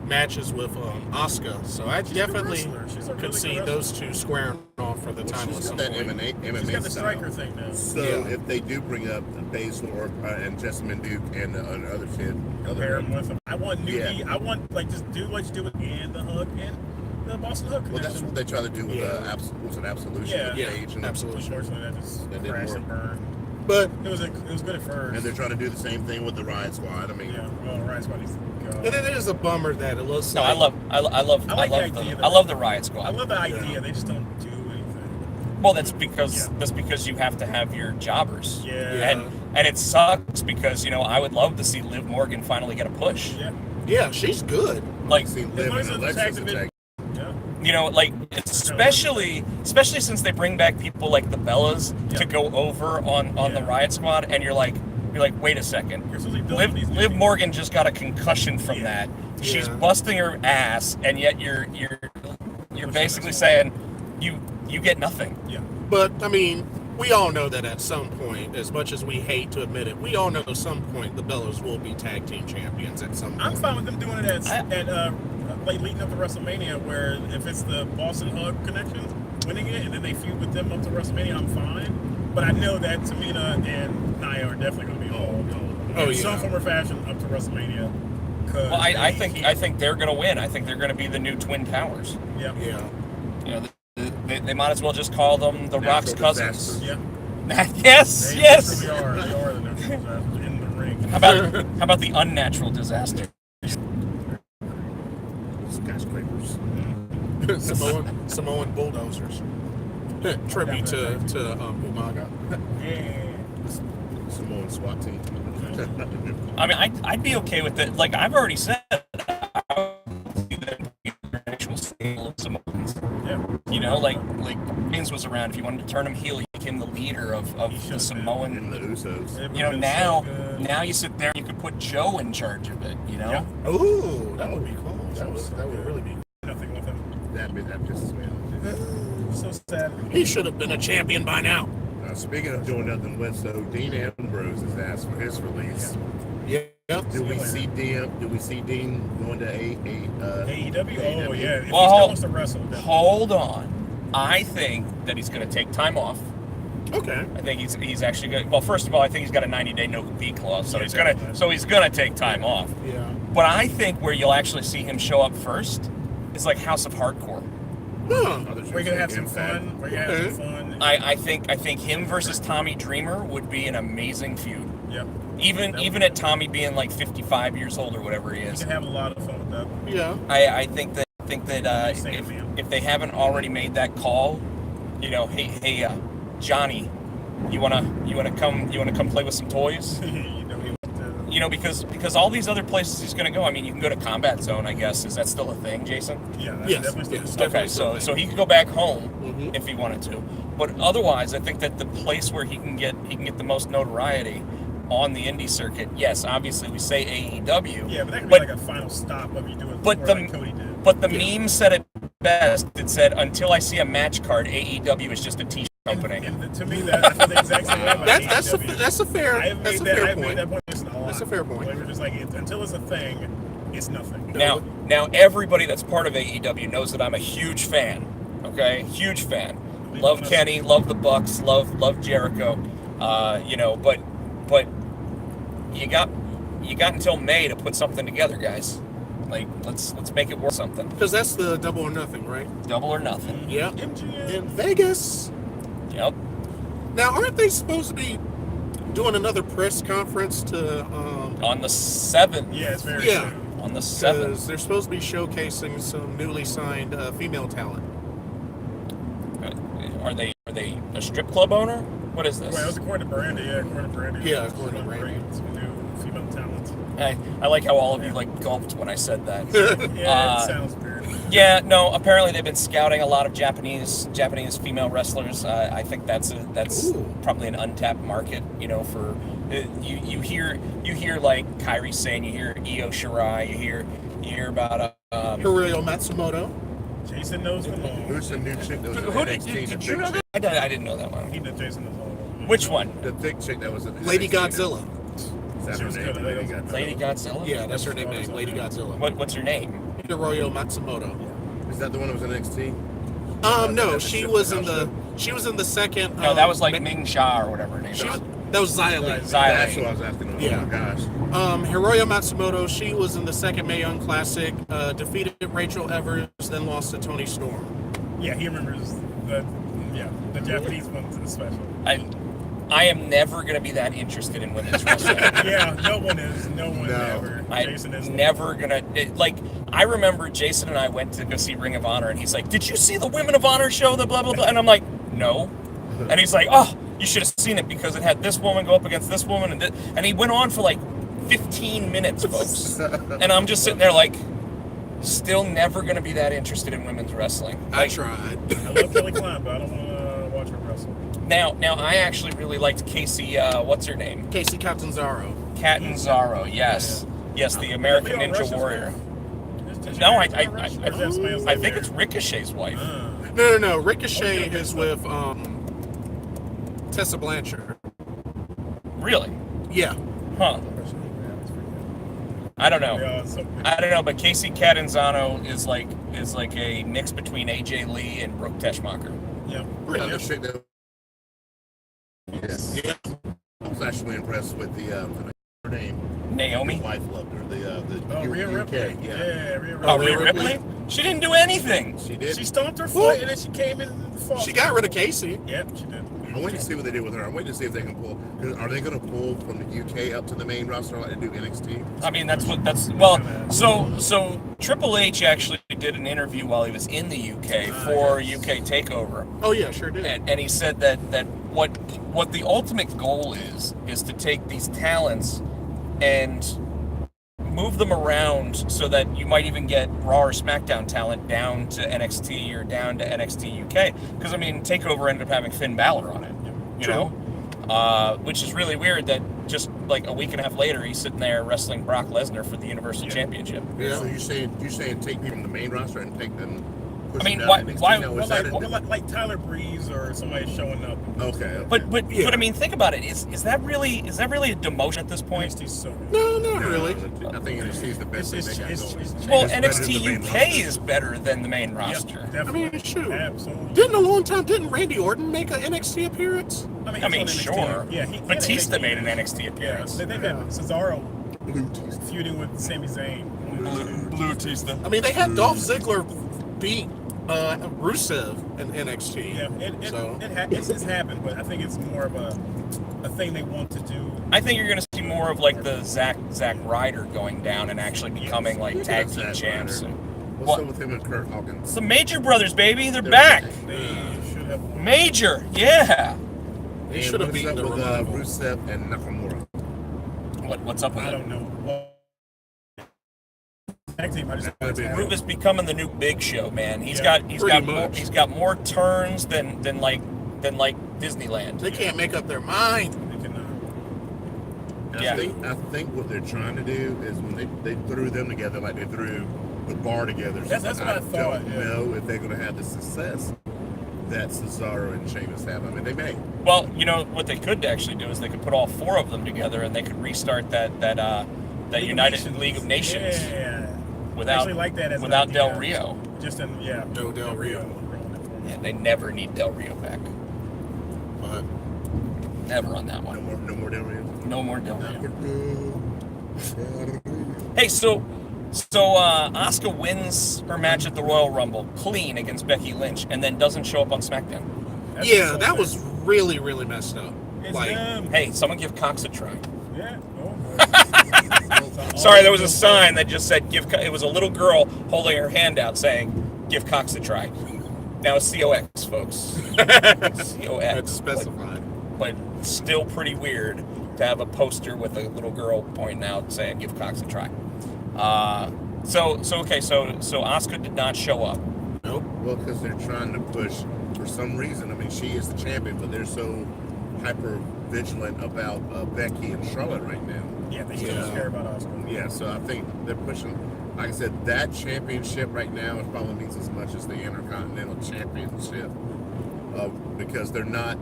S4: matches with Asuka, so I
S3: She's a good
S4: definitely
S3: wrestler. She's a
S4: could
S3: really
S4: see
S3: good
S4: those two squaring off for the
S1: Well,
S4: title at
S1: she's
S4: some
S1: got that
S4: point.
S1: MMA
S3: She's got the
S1: style.
S3: striker thing now.
S1: So
S4: Yeah.
S1: if they do bring up Basil and Jessamine Duke and the other kid,
S3: Pair him with him. I want newbie.
S1: Yeah.
S3: I want just do what you do with and the hook and the Boston hook.
S1: well, that's
S3: connection.
S1: what they try to do with
S4: Yeah.
S1: what's an absolution
S3: Yeah.
S1: with
S4: Yeah,
S1: Paige and
S4: absolutely.
S3: Unfortunately, that just
S1: That didn't
S3: crashed
S1: work.
S3: and burned.
S4: But
S3: It was good at first.
S1: And they're trying to do the same thing with the Riot Squad. I mean,
S3: yeah. Well, Riot Squad needs to go.
S4: and it is a bummer that it looks
S2: No,
S4: like...
S2: I love the Riot
S3: I
S2: Squad.
S3: love the idea. They just don't do anything.
S2: Well, that's because you have to have your jobbers.
S3: Yeah.
S2: And it sucks because I would love to see Liv Morgan finally get a push.
S3: Yeah.
S4: Yeah, she's good.
S2: Like
S1: see
S3: As
S1: Liv
S3: long as
S1: and
S3: it's
S1: Alexis
S3: tag
S1: attack.
S3: Yeah.
S2: like especially since they bring back people like the Bellas
S3: Yeah.
S2: to go over on the
S3: Yeah.
S2: Riot Squad, and you're like, wait a second.
S3: You're supposed to be building these
S2: Liv
S3: newbies.
S2: Morgan just got a concussion from
S3: Yeah.
S2: that. She's
S4: Yeah.
S2: busting her ass, and yet you're basically saying you get nothing.
S3: Yeah.
S4: But, I mean, we all know that at some point, as much as we hate to admit it, we all know at some point the Bellas will be tag team champions at some point.
S3: I'm fine with them doing it like leading up to WrestleMania, where if it's the Boston Hug connection, winning it, and then they feud with them up to WrestleMania, I'm fine. But I know that Tamina and Nia are definitely going to be involved
S4: Oh,
S3: in
S4: yeah.
S3: some form or fashion up to Wrestlemania.
S2: Well, I think they're going to win. I think they're going to be the new Twin Towers.
S3: Yeah.
S4: Yeah.
S2: They might as well just call them the Rock's
S1: Natural
S2: cousins.
S1: disasters.
S3: Yeah.
S2: yes,
S3: They
S2: yes.
S3: truly are. They are the natural disasters in the ring.
S2: How about the unnatural disaster?
S1: Skyscrapers.
S4: Samoan bulldozers. Tribute to Umaga.
S3: Yeah.
S1: Samoan SWAT team.
S2: I mean, I'd be okay with it. Like I've already said, I would see them be an actual stable of Samoans.
S3: Yeah.
S2: Like Vince was around. If you wanted to turn him heel, he became the leader of the Samoan.
S1: And the Usos.
S3: It would've been
S2: Now
S3: so good.
S2: now you sit there, you could put Joe in charge of it.
S3: Yeah.
S4: Ooh, that would be cool.
S1: That would
S4: That would really be
S3: Nothing with him.
S1: that pisses me off.
S3: So sad.
S4: He should have been a champion by now.
S1: Speaking of doing nothing with, so Dean Ambrose has asked for his release.
S4: Yeah.
S1: Do we see Dean? Do we see Dean going to
S3: AEW? Oh yeah. If he
S2: Well,
S3: still wants to wrestle. Then.
S2: Hold on. I think that he's going to take time off.
S4: Okay.
S2: I think he's actually going. Well, first of all, I think he's got a 90-day no compete clause, so
S3: Yeah,
S2: he's
S3: definitely.
S2: gonna take time off.
S4: Yeah.
S2: But I think where you'll actually see him show up first is like House of Hardcore.
S4: Huh.
S3: We're gonna have some fun. We're gonna have some fun.
S2: I think him versus Tommy Dreamer would be an amazing feud.
S3: Yep.
S2: Even at Tommy being like 55 years old or whatever he
S3: We
S2: is.
S3: can have a lot of fun with that.
S4: Yeah.
S2: I think that
S3: Sandman.
S2: if they haven't already made that call, hey Johnny, you wanna come play with some toys?
S3: You know, he went to,
S2: Because all these other places he's gonna go. I mean, you can go to Combat Zone, I guess. Is that still a thing, Jason?
S3: yeah, that's
S4: Yes,
S3: definitely
S4: yes,
S3: still
S2: Okay,
S4: definitely.
S2: so he could go back home
S4: Mhm.
S2: if he wanted to, but otherwise, I think that the place where he can get the most notoriety on the indie circuit. Yes, obviously we say AEW.
S3: Yeah, but that could
S2: but,
S3: be like a final stop of you doing
S2: but
S3: before,
S2: the-
S3: like Cody did.
S2: but the meme said it best. It said, "Until I see a match card, AEW is just a T-shirt company."
S3: And to me, I feel the exact same way about
S4: That's
S3: AEW.
S4: a fair
S3: I've
S4: that's
S3: made
S4: a
S3: that.
S4: fair
S3: I've made
S4: point.
S3: that point just a lot.
S4: That's a fair point.
S3: Like, we're just like until it's a thing, it's nothing.
S2: Now everybody that's part of AEW knows that I'm a huge fan. Okay, huge fan. Love Kenny, love the Bucks, love Jericho. But you got until May to put something together, guys. Like let's make it worth something.
S4: Because that's the double or nothing, right?
S2: Double or nothing.
S4: Yeah.
S3: MGM.
S4: In Vegas.
S2: Yep.
S4: Now, aren't they supposed to be doing another press conference to
S2: On the 7th.
S3: Yeah, it's very
S4: Yeah.
S3: soon.
S2: On the 7th.
S4: because they're supposed to be showcasing some newly signed female talent.
S2: Are they a strip club owner? What is this?
S3: Well, it was according to Brandy. Yeah, according to Brandy.
S4: Yeah, according to Brandy.
S3: Bring some new female talent.
S2: I like how all of you like gulped when I said that.
S3: Yeah, it sounds weird.
S2: Yeah, no. Apparently, they've been scouting a lot of Japanese female wrestlers. I think that's
S4: Ooh.
S2: probably an untapped market. For you hear like Kairi Sane, you hear Io Shirai, you hear about
S4: Hiroyo Matsumoto.
S3: Jason knows them all.
S1: Who's the new chick that was in
S2: who
S1: NXT?
S2: did you know that? I didn't know that
S3: He
S2: one.
S3: knows Jason knows all of them.
S2: Which one?
S1: The thick chick that was in
S4: Lady
S1: NXT.
S4: Godzilla.
S1: Is that
S3: She
S1: her
S3: was
S1: name?
S3: good.
S1: Lady Godzilla.
S2: Lady Godzilla.
S4: Yeah, that's her nickname, Lady Godzilla.
S2: What's her name?
S4: Hiroyo Matsumoto.
S1: Is that the one that was in NXT?
S4: No,
S1: That's
S4: she
S1: a
S4: was in
S1: house
S4: the second.
S2: No, that was like Ming Sha or whatever her name
S4: She,
S2: is.
S4: that was Xia Li.
S1: That's
S2: Xylane.
S1: what I was asking. Oh
S4: Yeah.
S1: my gosh.
S4: Hiroyo Matsumoto, she was in the second Mae Young Classic, defeated Rachel Evers, then lost to Toni Storm.
S3: Yeah, he remembers the Japanese ones especially.
S2: I am never gonna be that interested in women's wrestling.
S3: Yeah, no one is. No one
S1: No.
S3: ever. Jason is
S2: I'm never gonna I remember Jason and I went to go see Ring of Honor, and he's like, "Did you see the Women of Honor show?" The blah blah blah, and I'm like, "No," and he's like, "Oh, you should have seen it because it had this woman go up against this woman," and he went on for like 15 minutes, folks, and I'm just sitting there like, still never gonna be that interested in women's wrestling.
S4: I tried.
S3: I love Kelly Klein, but I don't want to watch her wrestle.
S2: Now I actually really liked Casey. What's her name?
S4: Casey Catanzaro.
S2: Catanzaro. Yes, yes, the American
S3: Maybe on
S2: Ninja
S3: Russia's
S2: Warrior.
S3: Did you
S2: No,
S3: hear about Rush? Or is that somebody else
S2: I
S3: like
S2: think
S3: there?
S2: it's Ricochet's wife.
S4: No. Ricochet is with Tessa Blanchard.
S2: Really?
S4: Yeah.
S2: Huh. I don't know.
S3: Yeah, so-
S2: I don't know, but Casey Catanzaro is like a mix between AJ Lee and Brooke Teschmacher.
S3: Yeah.
S1: Yeah, the chick that. Yes.
S4: Yeah.
S1: I was actually impressed with her name.
S2: Naomi.
S1: His wife loved her. The
S3: Oh, Rhea Ripley.
S1: Yeah.
S3: Yeah, Rhea Ripley.
S2: Oh,
S4: Rhea
S2: Rhea
S4: Ripley?
S2: Ripley? She didn't do anything.
S1: She did.
S3: She stomped her foot and then she came in and fought.
S4: She got rid of Casey.
S3: Yep, she did.
S1: I'm waiting to see what they did with her. I'm waiting to see if they can pull. Are they going to pull from the UK up to the main roster like they do NXT?
S2: I mean, so Triple H actually did an interview while he was in the UK for UK Takeover.
S4: Oh yeah, sure did.
S2: And he said that what the ultimate goal is to take these talents and move them around so that you might even get Raw or SmackDown talent down to NXT or down to NXT UK. Because I mean, Takeover ended up having Finn Balor on it, you
S4: True.
S2: know, which is really weird that just like a week and a half later he's sitting there wrestling Brock Lesnar for the Universal Championship.
S4: Yeah.
S1: So you're saying take people from the main roster and take them push
S2: I mean,
S1: him
S2: why-
S1: down to NXT
S2: why-
S1: now?
S3: Well,
S1: Is that
S3: like Tyler Breeze or somebody showing up.
S1: okay.
S2: But
S4: Yeah.
S2: I mean, think about it. Is that really a demotion at this point?
S3: NXT's so good.
S4: No, not
S1: No,
S4: really.
S1: I think NXT is the best thing
S3: It's-
S1: they got
S3: it's-
S1: going.
S3: it's-
S2: Well,
S1: It's better
S2: NXT
S1: than the main
S2: UK
S1: roster.
S2: is better than the main
S3: Yep,
S2: roster.
S3: definitely.
S4: I mean, shoot.
S3: Absolutely.
S4: Didn't a long time, didn't Randy Orton make an NXT appearance?
S2: I
S3: he's
S2: mean,
S3: on NXT.
S2: sure.
S3: Yeah, he
S2: Batista
S3: had
S2: made an NXT
S3: Yeah,
S2: appearance.
S3: they've had Cesaro
S1: Blue teeth.
S3: feuding with Sami Zayn.
S2: Blue Tista.
S4: I mean, they had Dolph Ziggler beat Rusev in NXT.
S3: Yeah,
S4: So-
S3: it's happened, but I think it's more of a thing they want to do.
S2: I think you're going to see more of like the Zack Ryder going down and actually becoming like tag team
S1: Zack
S2: champs.
S1: Ryder.
S2: And,
S1: What's
S2: What?
S1: up with him and Kurt Hawkins?
S2: it's the Major Brothers, baby. They're
S1: They're
S2: back.
S1: back.
S3: They should have won.
S2: Major, yeah.
S4: They
S1: And
S4: should have
S1: what's
S4: beaten
S1: up
S4: the
S1: with
S4: Revival.
S1: Rusev and Nakamura.
S2: What's up with
S3: I
S2: it?
S3: don't know. Well, tag team, I just
S2: Rubis becoming the new Big Show, man. He's
S3: Yeah,
S4: pretty much.
S2: got more turns than like Disneyland.
S4: They can't make up their mind.
S3: They cannot.
S1: And
S2: Yeah.
S1: I think what they're trying to do is when they threw them together like they threw the bar together.
S3: That's what I thought,
S1: don't
S3: yeah.
S1: know if they're going to have the success that Cesaro and Sheamus have. I mean, they may.
S2: Well, you know what they could actually do is they could put all four of them together and they could restart that United League of Nations
S3: Yeah. I
S2: without
S3: actually like that as an
S2: without Del
S3: idea.
S2: Rio.
S3: Just in, yeah.
S4: No Del Rio.
S2: Yeah, they never need Del Rio back.
S4: But
S2: Never on that
S1: No
S2: one.
S1: more Del Rio.
S2: No more Del Rio. Hey, so Asuka wins her match at the Royal Rumble clean against Becky Lynch and then doesn't show up on SmackDown.
S3: That's
S4: yeah,
S3: so
S4: that
S3: good.
S4: was really, really messed up.
S3: It's
S4: Like,
S3: them.
S2: Hey, someone give Cox a try.
S3: Yeah. Oh, boy.
S2: Sorry, there was a sign that just said give. It was a little girl holding her hand out saying "Give Cox a try." Now it's COX, folks.
S4: that's
S2: COX,
S4: specified.
S2: but still pretty weird to have a poster with a little girl pointing out saying "Give Cox a try." So Asuka did not show up.
S4: Nope.
S1: Well, because they're trying to push for some reason. I mean, she is the champion, but they're so hyper vigilant about Becky and Charlotte right now.
S3: Yeah, they still
S4: Yeah.
S3: care about Oscar.
S1: Yeah, so I think they're pushing. Like I said, that championship right now it probably means as much as the Intercontinental Championship, because they're not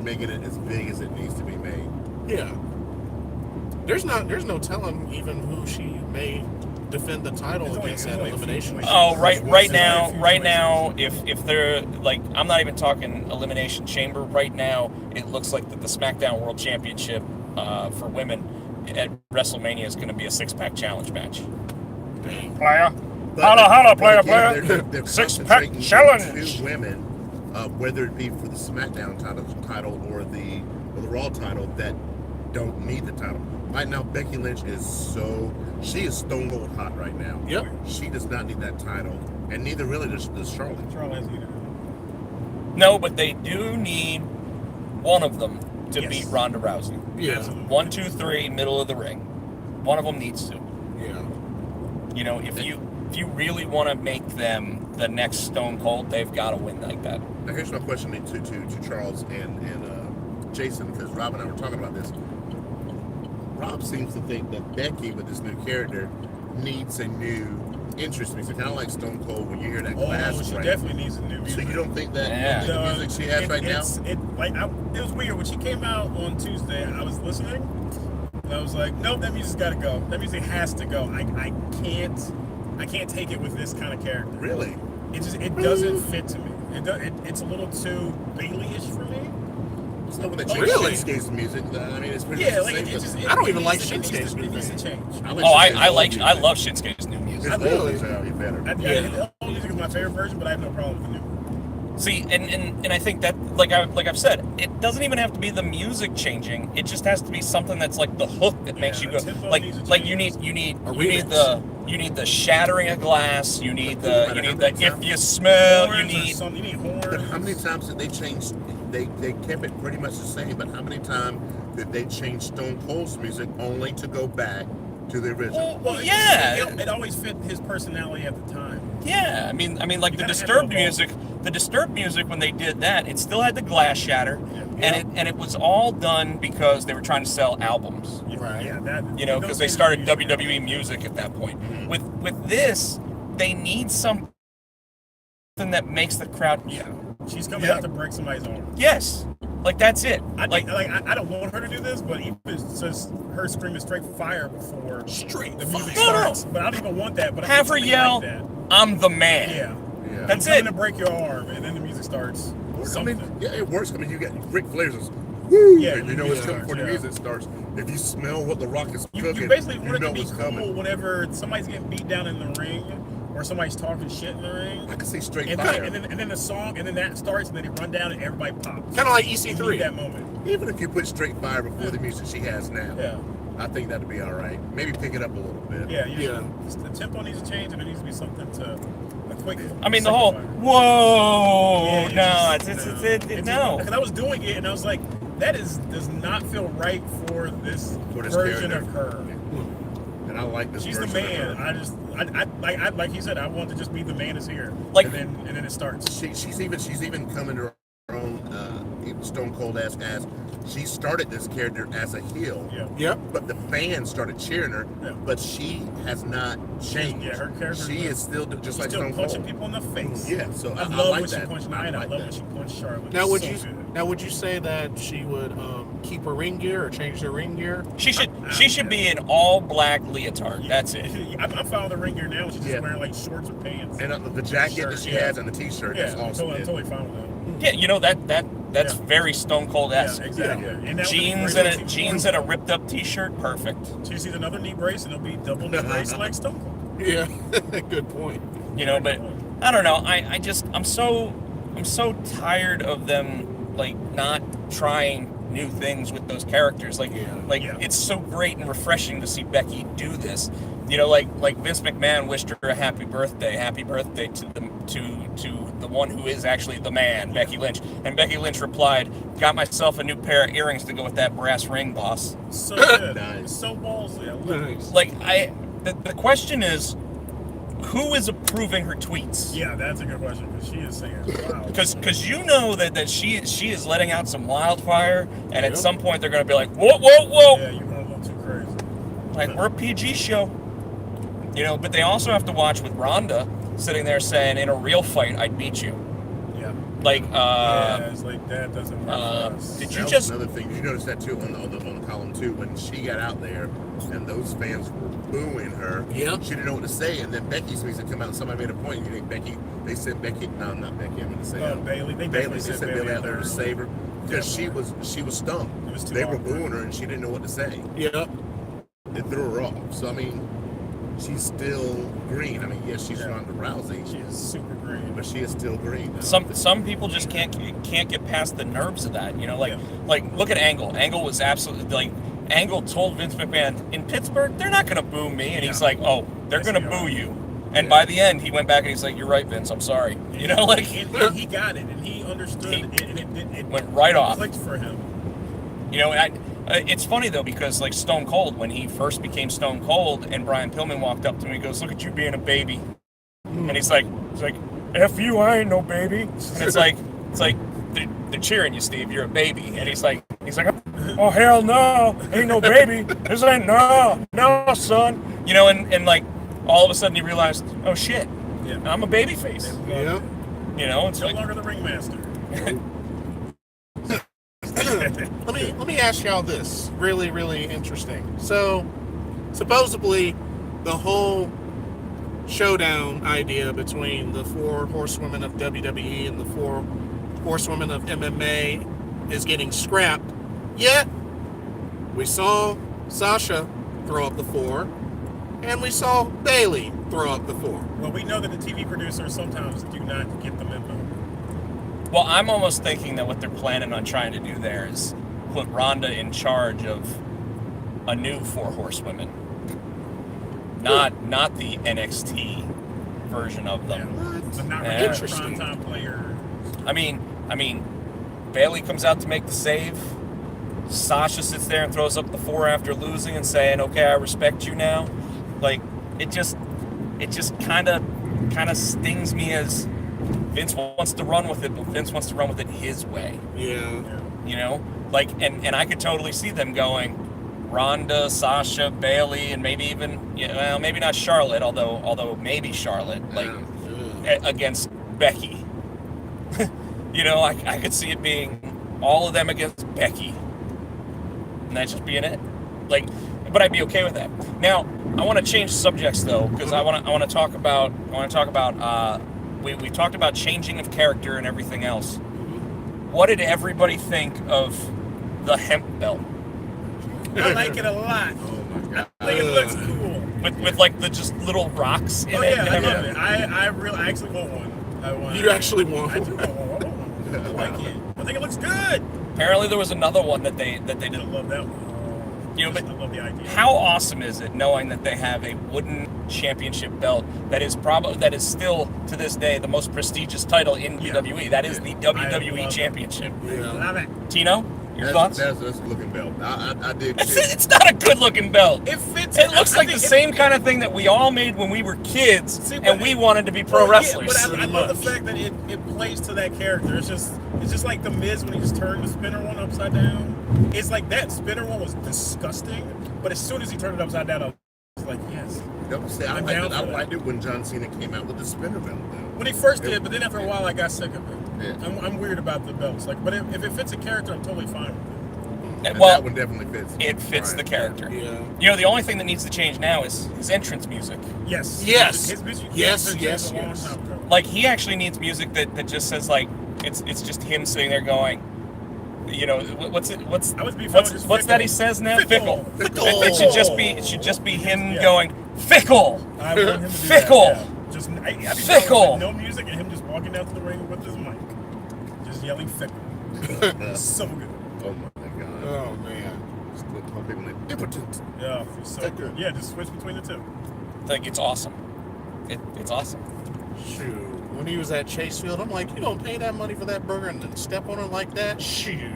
S1: making it as big as it needs to be made.
S4: Yeah. There's no telling even who she may defend the title
S3: There's only-
S4: against
S3: there's
S4: at
S3: only
S4: elimination.
S3: few
S2: Oh, right
S3: There's
S2: now, if they're like, I'm not even talking Elimination Chamber. Right now, it looks like that the SmackDown World Championship for women at WrestleMania is going to be a six-pack challenge match. Player, holla, player,
S1: They're
S2: Six-pack
S1: concentrating on
S2: challenge.
S1: two women, whether it be for the SmackDown title or the Raw title, that don't need the title. Right now, Becky Lynch she is stone cold hot right now.
S4: Yep.
S1: She does not need that title, and neither really does Charlotte.
S3: Charlotte either.
S2: No, but they do need one of them to
S3: Yes.
S2: beat Ronda Rousey.
S4: Yeah.
S2: 1, 2, 3, middle of the ring. One of them needs to.
S4: Yeah.
S2: You know, if you really want to make them the next Stone Cold, they've got to win like that.
S1: Now, here's my question to Charles and Jason, because Rob and I were talking about this. Rob seems to think that Becky, with this new character, needs a new interest music, kind of like Stone Cold when you hear that class.
S3: Oh, she
S1: right?
S3: definitely needs a new
S1: So
S3: music.
S1: you don't think that
S2: Yeah.
S1: the music she has right now?
S3: It was weird when she came out on Tuesday. I was listening, and I was like, "Nope, that music's got to go. That music has to go. I can't take it with this kind of character.
S1: Really?
S3: It doesn't fit to me. It's a little too Bailey-ish for me.
S1: It's not when they
S3: Oh,
S1: change
S4: really?
S1: Shinsuke's music. I mean, it's pretty
S3: Yeah,
S1: much
S3: like
S1: the
S3: it
S1: same.
S3: just.
S4: I don't
S3: it
S4: even like
S3: needs to-
S4: Shinsuke's
S3: It needs to
S4: music.
S3: change.
S1: I
S2: Oh,
S1: like
S2: I
S1: Shinsuke's
S2: like
S1: old
S2: I
S1: music.
S2: love Shinsuke's new music.
S1: His old
S4: Really?
S1: music is better.
S3: The old music is my favorite version, but I have no problem with the new.
S2: See, and I think that like I've said, it doesn't even have to be the music changing. It just has to be something that's like the hook that makes
S3: Yeah,
S2: you
S3: the
S2: go
S3: tempo
S2: like
S3: needs to
S2: like
S3: change.
S2: you need
S4: A remix.
S2: the shattering of glass. You need the if you
S3: Horns
S2: smell. You
S3: or
S2: need
S3: something. You need
S1: But
S3: horns.
S1: how many times did they change? They kept it pretty much the same, but how many times did they change Stone Cold's music only to go back to the original?
S2: Well,
S3: it-
S2: yeah.
S3: It always fit his personality at the time.
S2: Yeah, I mean, like
S3: You
S2: the
S3: gotta have
S2: Disturbed
S3: to evolve.
S2: music. The Disturbed music, when they did that, it still had the glass shatter,
S3: Yeah.
S2: and it was all done because they were trying to sell albums.
S3: Yeah,
S4: Right.
S3: Yeah, that.
S2: You know,
S3: those
S2: because they
S3: things
S2: started
S3: are music.
S2: WWE music at that point. With this, they need something that makes the crowd.
S3: Yeah, she's coming out to break somebody's arm.
S2: Yes, like that's it.
S3: I don't want her to do this, but even just her screaming straight fire before the music starts. But I don't even want that. But
S2: have her yell,
S3: like that.
S2: "I'm the man."
S3: Yeah.
S2: That's
S3: I'm
S2: it.
S3: coming to break your arm, and then the music starts. Something.
S1: I mean, yeah, it works. I mean, you get Ric Flair's, woo,
S3: Yeah,
S1: and you know it's coming before the music starts. If you smell what the Rock is cooking,
S3: you basically want it
S1: know
S3: to be
S1: what's
S3: cool
S1: coming.
S3: whenever somebody's getting beat down in the ring, or somebody's talking shit in the ring.
S1: I can see straight
S3: And
S1: fire.
S3: then the song, and then that starts, and then they run down, and everybody pops.
S4: Kind of like
S3: You
S4: EC3.
S3: need that moment.
S1: Even if you put straight fire before the music she has now,
S3: Yeah.
S1: I think that'd be all right. Maybe pick it up a little bit.
S3: Yeah.
S4: Yeah.
S3: The tempo needs to change, and there needs to be something to a quick.
S2: I mean, the
S3: second
S2: whole
S3: fire.
S2: whoa,
S3: Yeah,
S2: no.
S3: Because I was doing it, and I was like, that does not feel right for this version
S1: character.
S3: of her.
S1: And I like this.
S3: She's the
S1: version of
S3: man.
S1: her.
S3: I like you said, I want to just be the man is here.
S2: Like-
S3: and then it starts.
S1: She's even coming to her own Stone Cold ass. She started this character as a heel.
S3: Yeah.
S4: Yep.
S1: But the fans started cheering her.
S3: Yeah.
S1: But she has not changed.
S3: Yeah, her character.
S1: She is still just
S3: She's
S1: like
S3: still
S1: Stone
S3: punching
S1: Cold.
S3: people in the face.
S1: Yeah, so
S3: I
S1: I
S3: love
S1: like
S3: when she
S1: that.
S3: punched Nia. I
S1: like
S3: love
S1: that.
S3: when she punched Charlotte.
S4: Now would
S3: So
S4: you
S3: good.
S4: would you say that she would keep her ring gear or change her ring gear?
S2: She should be an all black leotard. That's it.
S3: I'm following the ring gear now. She's just
S1: Yeah.
S3: wearing like shorts or pants.
S1: And the jacket
S3: Shirt,
S1: that she
S3: yeah.
S1: has and the T-shirt
S3: Yeah,
S1: is
S3: I'm
S1: awesome.
S3: totally fine with that.
S2: Yeah, you know that's
S3: Yeah.
S2: very Stone Cold-esque.
S3: Yeah, exactly.
S1: Yeah.
S3: And that
S2: Jeans
S3: would
S2: and
S3: be great.
S2: jeans and a ripped up T-shirt, perfect.
S3: She sees another knee brace, and it'll be double knee brace like Stone Cold.
S4: Yeah. Good point.
S2: You know, but I don't know. I'm so tired of them like not trying new things with those characters. Like
S3: Yeah.
S2: it's so great and refreshing to see Becky do this. You know, like Vince McMahon wished her a happy birthday to the one who is actually the man, Becky Lynch. And Becky Lynch replied, "Got myself a new pair of earrings to go with that brass ring, boss."
S3: So good.
S1: Nice.
S3: So ballsy. I love it.
S4: Nice.
S2: Like the question is, who is approving her tweets?
S3: Yeah, that's a good question because she is saying, wow.
S2: Because you know that she is letting out some wildfire, and at
S4: Yep.
S2: some point they're gonna be like, whoa, whoa, whoa,
S3: Yeah, you're going a little too crazy.
S2: like we're a PG show, you know. But they also have to watch with Rhonda sitting there saying, "In a real fight, I'd beat you."
S3: Yeah.
S2: Like,
S3: Yeah, it's like that doesn't work for us.
S2: did
S1: That
S2: you
S1: was
S2: just?
S1: another thing. You noticed that too on the column too when she got out there and those fans were booing her.
S4: Yep.
S1: She didn't know what to say, and then Becky speaks to come out and somebody made a point. And you think Becky? They said Becky. No, not Becky. I'm going to say
S3: Bailey. They
S1: Bailey.
S3: definitely
S1: They
S3: said
S1: said Bailey out there to
S3: third.
S1: save her because she was stumped.
S3: It was too
S1: They were
S3: awkward.
S1: booing her and she didn't know what to say.
S4: Yep.
S1: It threw her off. So I mean, she's still green. I mean, yes, she's
S3: Yeah.
S1: Ronda Rousey,
S3: She is super green.
S1: but she is still green.
S2: Some people just can't get past the nerves of that, you know. Like look at Angle. Angle was absolutely like Angle told Vince McMahon in Pittsburgh they're not gonna boo me, and he's
S3: Yeah.
S2: like, oh, they're
S3: Yes,
S2: gonna
S3: they
S2: boo
S3: are.
S2: you. And by the end, he went back and he's like, you're right, Vince. I'm sorry. You know, like
S3: and he got it, and he understood
S2: He
S3: it, and it
S2: went right off.
S3: clicked for him.
S2: You know, it's funny though because like Stone Cold, when he first became Stone Cold, and Brian Pillman walked up to him, he goes, "Look at you being a baby," and he's like, "F you, I ain't no baby." And it's like they're cheering you, Steve. You're a baby, and he's like, "Oh hell no, ain't no baby. This ain't no son." You know, and like all of a sudden he realized, oh shit,
S3: Yeah.
S2: I'm a baby face.
S4: Yep.
S2: You know, it's
S3: No
S2: like,
S3: longer the ringmaster.
S4: Let me ask y'all this. Really, really interesting. So, supposedly, the whole showdown idea between the 4 horsewomen of WWE and the 4 horsewomen of MMA is getting scrapped. Yet, we saw Sasha throw up the 4, and we saw Bailey throw up the 4.
S3: Well, we know that the TV producers sometimes do not get the memo.
S2: well, I'm almost thinking that what they're planning on trying to do there is put Rhonda in charge of a new 4 horsewomen, not the NXT version of them.
S3: But not
S2: Yeah.
S3: really
S4: Interesting.
S3: prime time player.
S2: I mean, Bailey comes out to make the save. Sasha sits there and throws up the 4 after losing and saying, "Okay, I respect you now." Like it just kind of stings me as Vince wants to run with it, but Vince wants to run with it his way.
S4: Yeah.
S2: You know, like and I could totally see them going, Ronda, Sasha, Bailey, and maybe even, well, maybe not Charlotte, although maybe Charlotte, like against Becky. I could see it being all of them against Becky, and that just being it. Like, but I'd be okay with that. Now, I want to change subjects though, because I want to talk about we talked about changing of character and everything else. What did everybody think of the hemp belt?
S3: I like it a lot.
S1: Oh my god.
S3: I think it looks cool.
S2: With like the just little rocks in it.
S3: Yeah,
S2: and
S3: I love
S2: everything.
S3: it. I actually want one.
S4: You actually want
S3: I do want one. I want one. I like it. I think it looks good.
S2: Apparently, there was another one that they
S3: I
S2: did.
S3: love that one.
S2: But
S3: I love the idea.
S2: how awesome is it knowing that they have a wooden championship belt that is still to this day the most prestigious title in WWE? That is the WWE Championship.
S4: Yeah.
S3: Love it.
S2: Tino, your thoughts?
S1: That's a looking belt. I dig it.
S2: It's not a good looking belt.
S3: It fits.
S2: It looks
S3: I
S2: like the
S3: think
S2: same kind of thing that we all made when we were kids,
S3: See,
S2: and we wanted to be pro wrestlers.
S3: But I love the fact that it plays to that character. It's just like the Miz when he just turned the spinner one upside down. It's like that spinner one was disgusting, but as soon as he turned it upside down, I was like, yes.
S1: I
S3: I'm down for that.
S1: liked it when John Cena came out with the spinner belt.
S3: When he first did, but then after a while, I got sick of it.
S1: Yeah.
S3: I'm weird about the belts. Like, but if it fits a character, I'm totally fine with it.
S1: And
S2: Well,
S1: that one definitely fits.
S2: it fits
S1: Right.
S2: the character.
S4: Yeah.
S2: The only thing that needs to change now is his entrance music.
S3: Yes.
S4: Yes.
S3: His music
S4: Yes,
S3: changed
S4: yes,
S3: a long
S4: yes.
S3: time ago.
S2: Like, he actually needs music that just says, like, it's just him sitting there going, what's that he says now?
S3: Fickle.
S2: It should just be him going, fickle.
S3: I want him to do
S2: Fickle.
S3: that, yeah. Just I'd be
S2: Fickle.
S3: down with no music and him just walking down to the ring with his mic, just yelling fickle. So good.
S1: Oh my god.
S4: Oh man.
S1: Just call people like impotent.
S3: Yeah, it's so good. Yeah, just switch between the two.
S2: Like, it's awesome. It's awesome.
S4: Shoot. When he was at Chase Field, I'm like, you don't pay that money for that burger and then step on it like that? Shoot.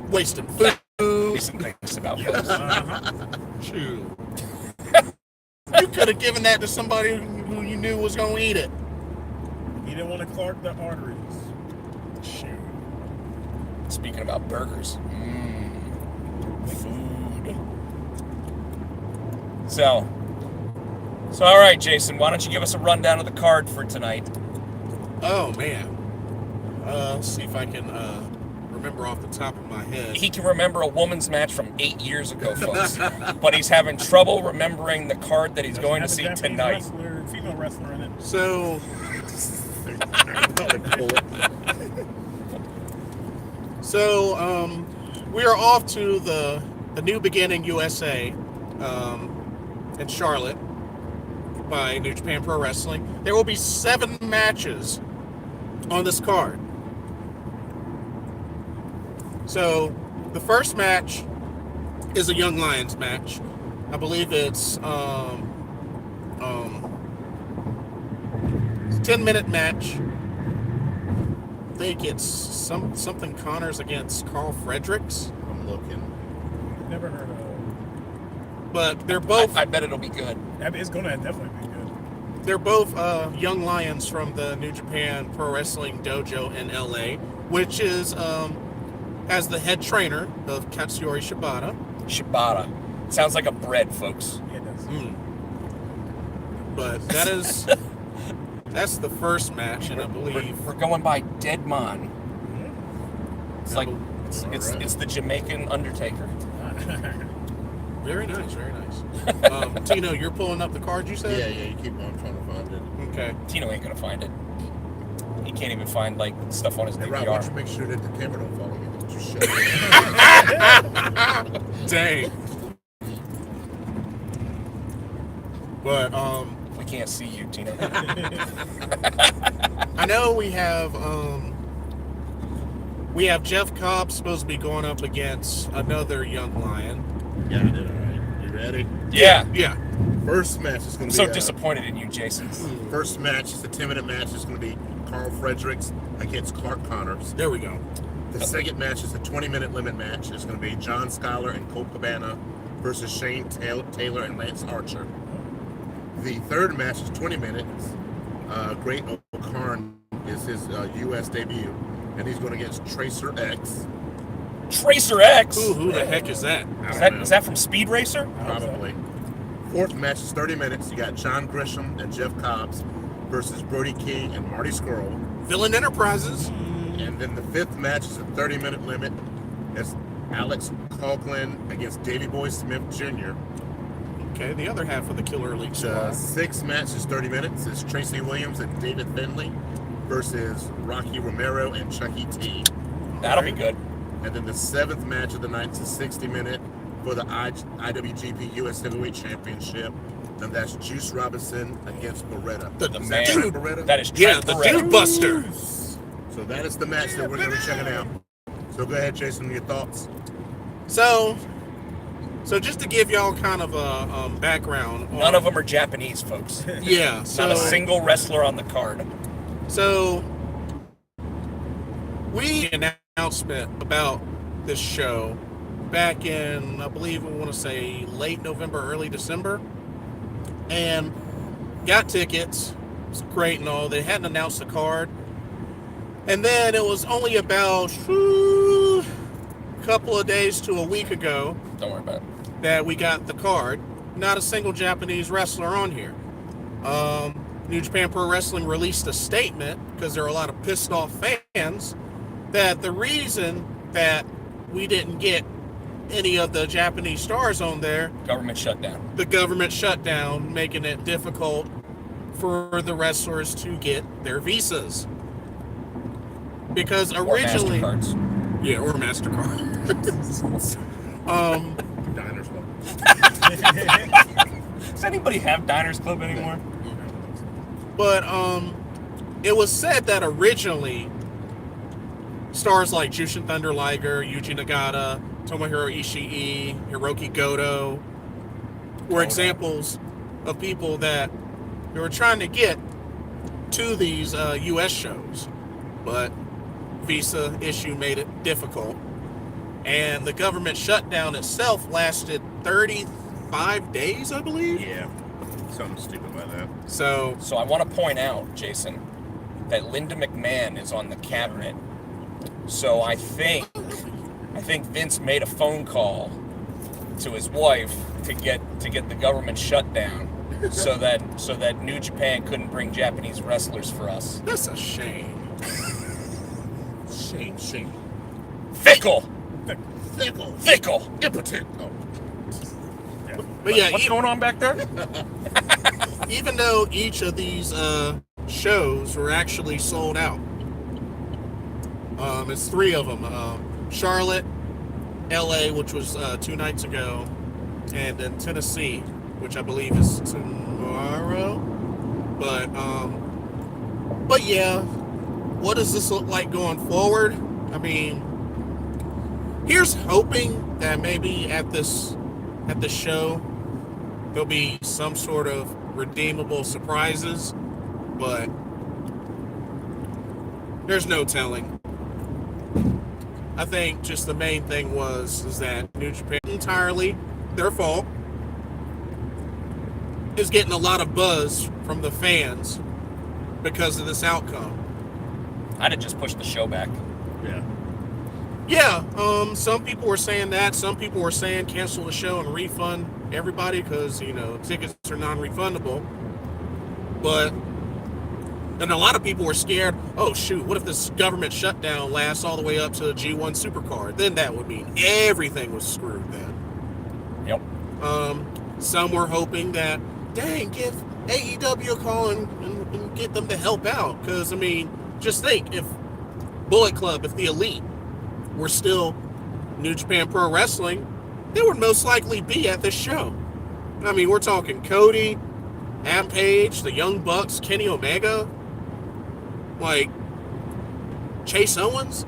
S4: Wasting food.
S2: Decent things about those.
S4: Shoot. You could have given that to somebody who you knew was going to eat it.
S3: He didn't want to clog the arteries.
S4: Shoot.
S2: Speaking about burgers. Food. So, all right, Jason, why don't you give us a rundown of the card for tonight?
S4: Oh, man. Let's see if I can remember off the top of my head.
S2: He can remember a woman's match from 8 years ago, folks. But he's having trouble remembering the card that he's going to see tonight.
S3: Female wrestler in it.
S4: So, we are off to the New Beginning USA in Charlotte by New Japan Pro Wrestling. There will be 7 matches on this card. So, the first match is a Young Lions match. I believe it's a 10-minute match. I think it's something Connors against Carl Fredericks.
S1: I'm looking.
S3: Never heard of it.
S4: But they're both
S2: I bet it'll be good.
S3: It's going to definitely be good.
S4: they're both Young Lions from the New Japan Pro Wrestling Dojo in LA, which is as the head trainer of Katsuyori Shibata.
S2: Shibata. Sounds like a bread, folks.
S3: Yeah, it does.
S4: But that's the first match, and I believe
S2: We're going by Deadmon. It's like it's the Jamaican Undertaker.
S4: very nice, very nice. Tino, you're pulling up the card you said?
S1: Yeah, you keep on trying to find it.
S4: Okay.
S2: Tino ain't gonna find it. He can't even find like stuff on his
S1: Hey, Rob, why don't you
S2: DVR.
S1: make sure that the camera don't follow me? Just shut
S4: Dang. But
S2: We can't see you, Tino.
S4: I know we have Jeff Cobb supposed to be going up against another Young Lion.
S1: Yeah, I did all right. You ready?
S2: Yeah.
S4: Yeah.
S1: First match is going
S2: I'm
S1: to
S2: so
S1: be
S2: disappointed in you, Jason.
S1: First match is a 10-minute match. It's going to be Carl Fredericks against Clark Connors.
S4: There we go.
S1: The second match is a 20-minute limit match. It's going to be John Schuyler and Colt Cabana versus Shane Taylor and Lance Archer. The third match is 20 minutes. Great O'Karn is his U.S. debut, and he's going against Tracer X.
S2: Tracer X.
S4: Ooh, who the heck is that?
S2: Is that from Speed Racer?
S1: Probably. Fourth match is 30 minutes. You got John Grisham and Jeff Cobbs versus Brody King and Marty Scurll.
S4: Villain Enterprises.
S1: And then the fifth match is a 30-minute limit. It's Alex Coughlin against Davey Boy Smith Jr.
S4: Okay, the other half of the Killer Elite
S1: The
S4: squad.
S1: sixth match is 30 minutes. It's Tracy Williams and David Finley versus Rocky Romero and Chucky T.
S2: That'll be good.
S1: And then the seventh match of the night is a 60-minute for the IWGP US Heavyweight Championship. And that's Juice Robinson against Beretta.
S4: The
S2: The
S1: Is
S2: man.
S1: that Trent Beretta?
S2: That is
S4: Yeah,
S2: Trent
S4: the
S2: Beretta.
S4: Dude Buster.
S1: So that is the match that we're going to be checking out. So go ahead, Jason, your thoughts.
S4: So just to give y'all kind of a background.
S2: None of them are Japanese, folks.
S4: Yeah. So
S2: Not a single wrestler on the card.
S4: So we made an announcement about this show back in, I believe, I want to say late November, early December, and got tickets. It's great and all. They hadn't announced the card, and then it was only about a couple of days to a week ago
S2: Don't worry about it.
S4: that we got the card. Not a single Japanese wrestler on here. New Japan Pro Wrestling released a statement because there are a lot of pissed off fans that the reason that we didn't get any of the Japanese stars on there,
S2: Government shutdown.
S4: the government shut down, making it difficult for the wrestlers to get their visas. Because
S2: Or
S4: originally,
S2: MasterCards.
S4: yeah, or MasterCard.
S1: Diners Club.
S2: Does anybody have Diners Club anymore?
S4: But it was said that originally stars like Jushin Thunder Liger, Yuji Nagata, Tomohiro Ishii, Hiroki Goto were examples of people that they were trying to get to these U.S. shows, but visa issue made it difficult. And the government shutdown itself lasted 35 days, I believe.
S1: Yeah. Something stupid like that.
S4: So
S2: So I want to point out, Jason, that Linda McMahon is on the cabinet. So I think Vince made a phone call to his wife to get the government shut down, so that New Japan couldn't bring Japanese wrestlers for us.
S4: that's a shame.
S1: Shame.
S2: Fickle,
S1: Fickle. Impotent. Oh.
S4: But yeah,
S2: what's going on back there?
S4: even though each of these shows were actually sold out, it's three of them: Charlotte, LA, which was 2 nights ago, and then Tennessee, which I believe is tomorrow. But yeah, what does this look like going forward? I mean, here's hoping that maybe at the show there'll be some sort of redeemable surprises, but there's no telling. I think just the main thing is that New Japan, entirely their fault, is getting a lot of buzz from the fans because of this outcome.
S2: I'd have just pushed the show back.
S1: Yeah.
S4: Yeah, some people were saying that. Some people were saying cancel the show and refund everybody because, tickets are non-refundable. And a lot of people were scared, oh shoot, what if this government shutdown lasts all the way up to the G1 Supercard? Then that would mean everything was screwed then.
S2: Yep.
S4: Some were hoping that, dang, give AEW a call and get them to help out. Because, just think, if Bullet Club, if the Elite were still New Japan Pro Wrestling, they would most likely be at this show. We're talking Cody, Adam Page, the Young Bucks, Kenny Omega, Chase Owens.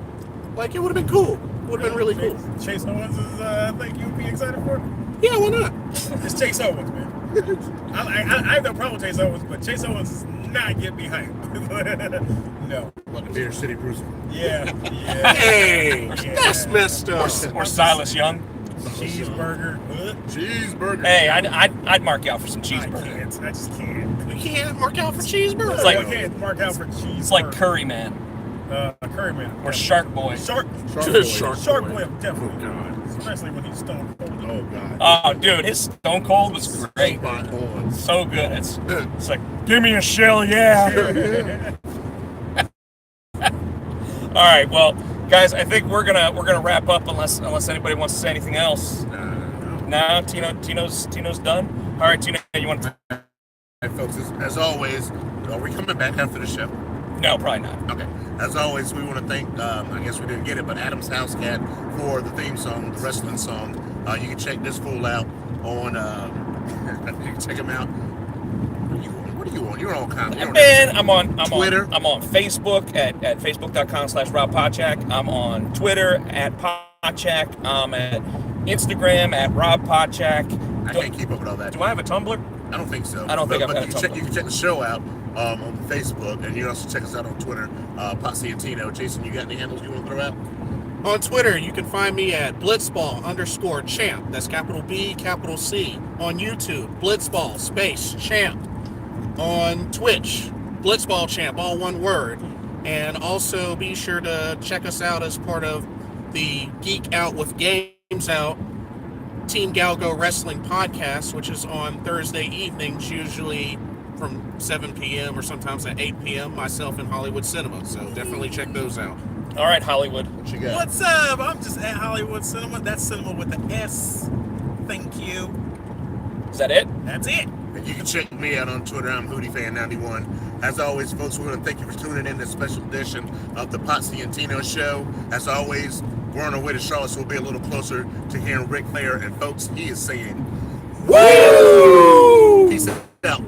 S4: It would have been cool. It would have been really cool.
S3: Chase Owens is a thing you'd be excited for?
S4: Yeah, why not?
S3: It's Chase Owens, man. I have no problem with Chase Owens, but Chase Owens is not getting me hyped. No.
S1: Like the Beer City Bruiser.
S3: Yeah.
S4: Hey,
S3: Yeah.
S4: that's messed up.
S2: Or Silas Young.
S3: Cheeseburger.
S1: Cheeseburger.
S2: Hey, I'd mark you out for some
S3: I
S2: cheeseburger.
S3: can't. I just can't.
S4: You can't mark out for cheeseburger.
S2: It's like-
S3: I can't mark out for cheeseburger.
S2: It's like Curry Man.
S3: Curryman.
S2: Or Shark Boy.
S3: Shark
S4: Shark
S3: Boy, definitely.
S1: Oh, God.
S3: Especially when he's stone cold.
S1: Oh, God.
S2: Oh, dude, his Stone Cold was great.
S1: Spot on.
S2: So good. It's like, give me a shell, yeah. All right, well, guys, I think we're gonna wrap up unless anybody wants to say anything else. No, Tino's done. All right, Tino, you want to?
S1: All right, folks, as always, are we coming back after the show?
S2: No, probably not.
S1: Okay. As always, we want to thank, I guess we didn't get it, but Adam's House Cat for the theme song, the wrestling song. You can check this fool out on, you can check him out. What are you on? You're on kind
S2: Man, I'm on
S1: Twitter.
S2: I'm on Facebook at facebook.com/RobPodchak. I'm on Twitter at Podchak. I'm at Instagram at RobPodchak.
S1: I can't keep up with all that.
S2: Do I have a Tumblr?
S1: I don't think so.
S2: I don't think I've
S1: but
S2: got a
S1: you can check the show out on Facebook, and you can also check us out on Twitter, Potsy and Tino. Jason, you got any handles you want to throw out?
S4: On Twitter, you can find me at blitzball_champ. That's capital B, capital C. On YouTube, blitzball space champ. On Twitch, blitzball champ, all one word. And also be sure to check us out as part of the Geek Out with Games Out Team Galgo Wrestling podcast, which is on Thursday evenings, usually from 7 p.m. or sometimes at 8 p.m. Myself in Hollywood Cinema. So definitely check those out.
S2: All right, Hollywood.
S1: What you got?
S3: What's up? I'm just at Hollywood Cinema. That's cinema with the S. Thank you.
S2: Is that it?
S3: That's it.
S1: And you can check me out on Twitter. I'm HootieFan91. As always, folks, we want to thank you for tuning in this special edition of the Potsy and Tino Show. As always, we're on our way to Charlotte, so we'll be a little closer to hearing Ric Flair. And folks, he is saying, woo! Peace out.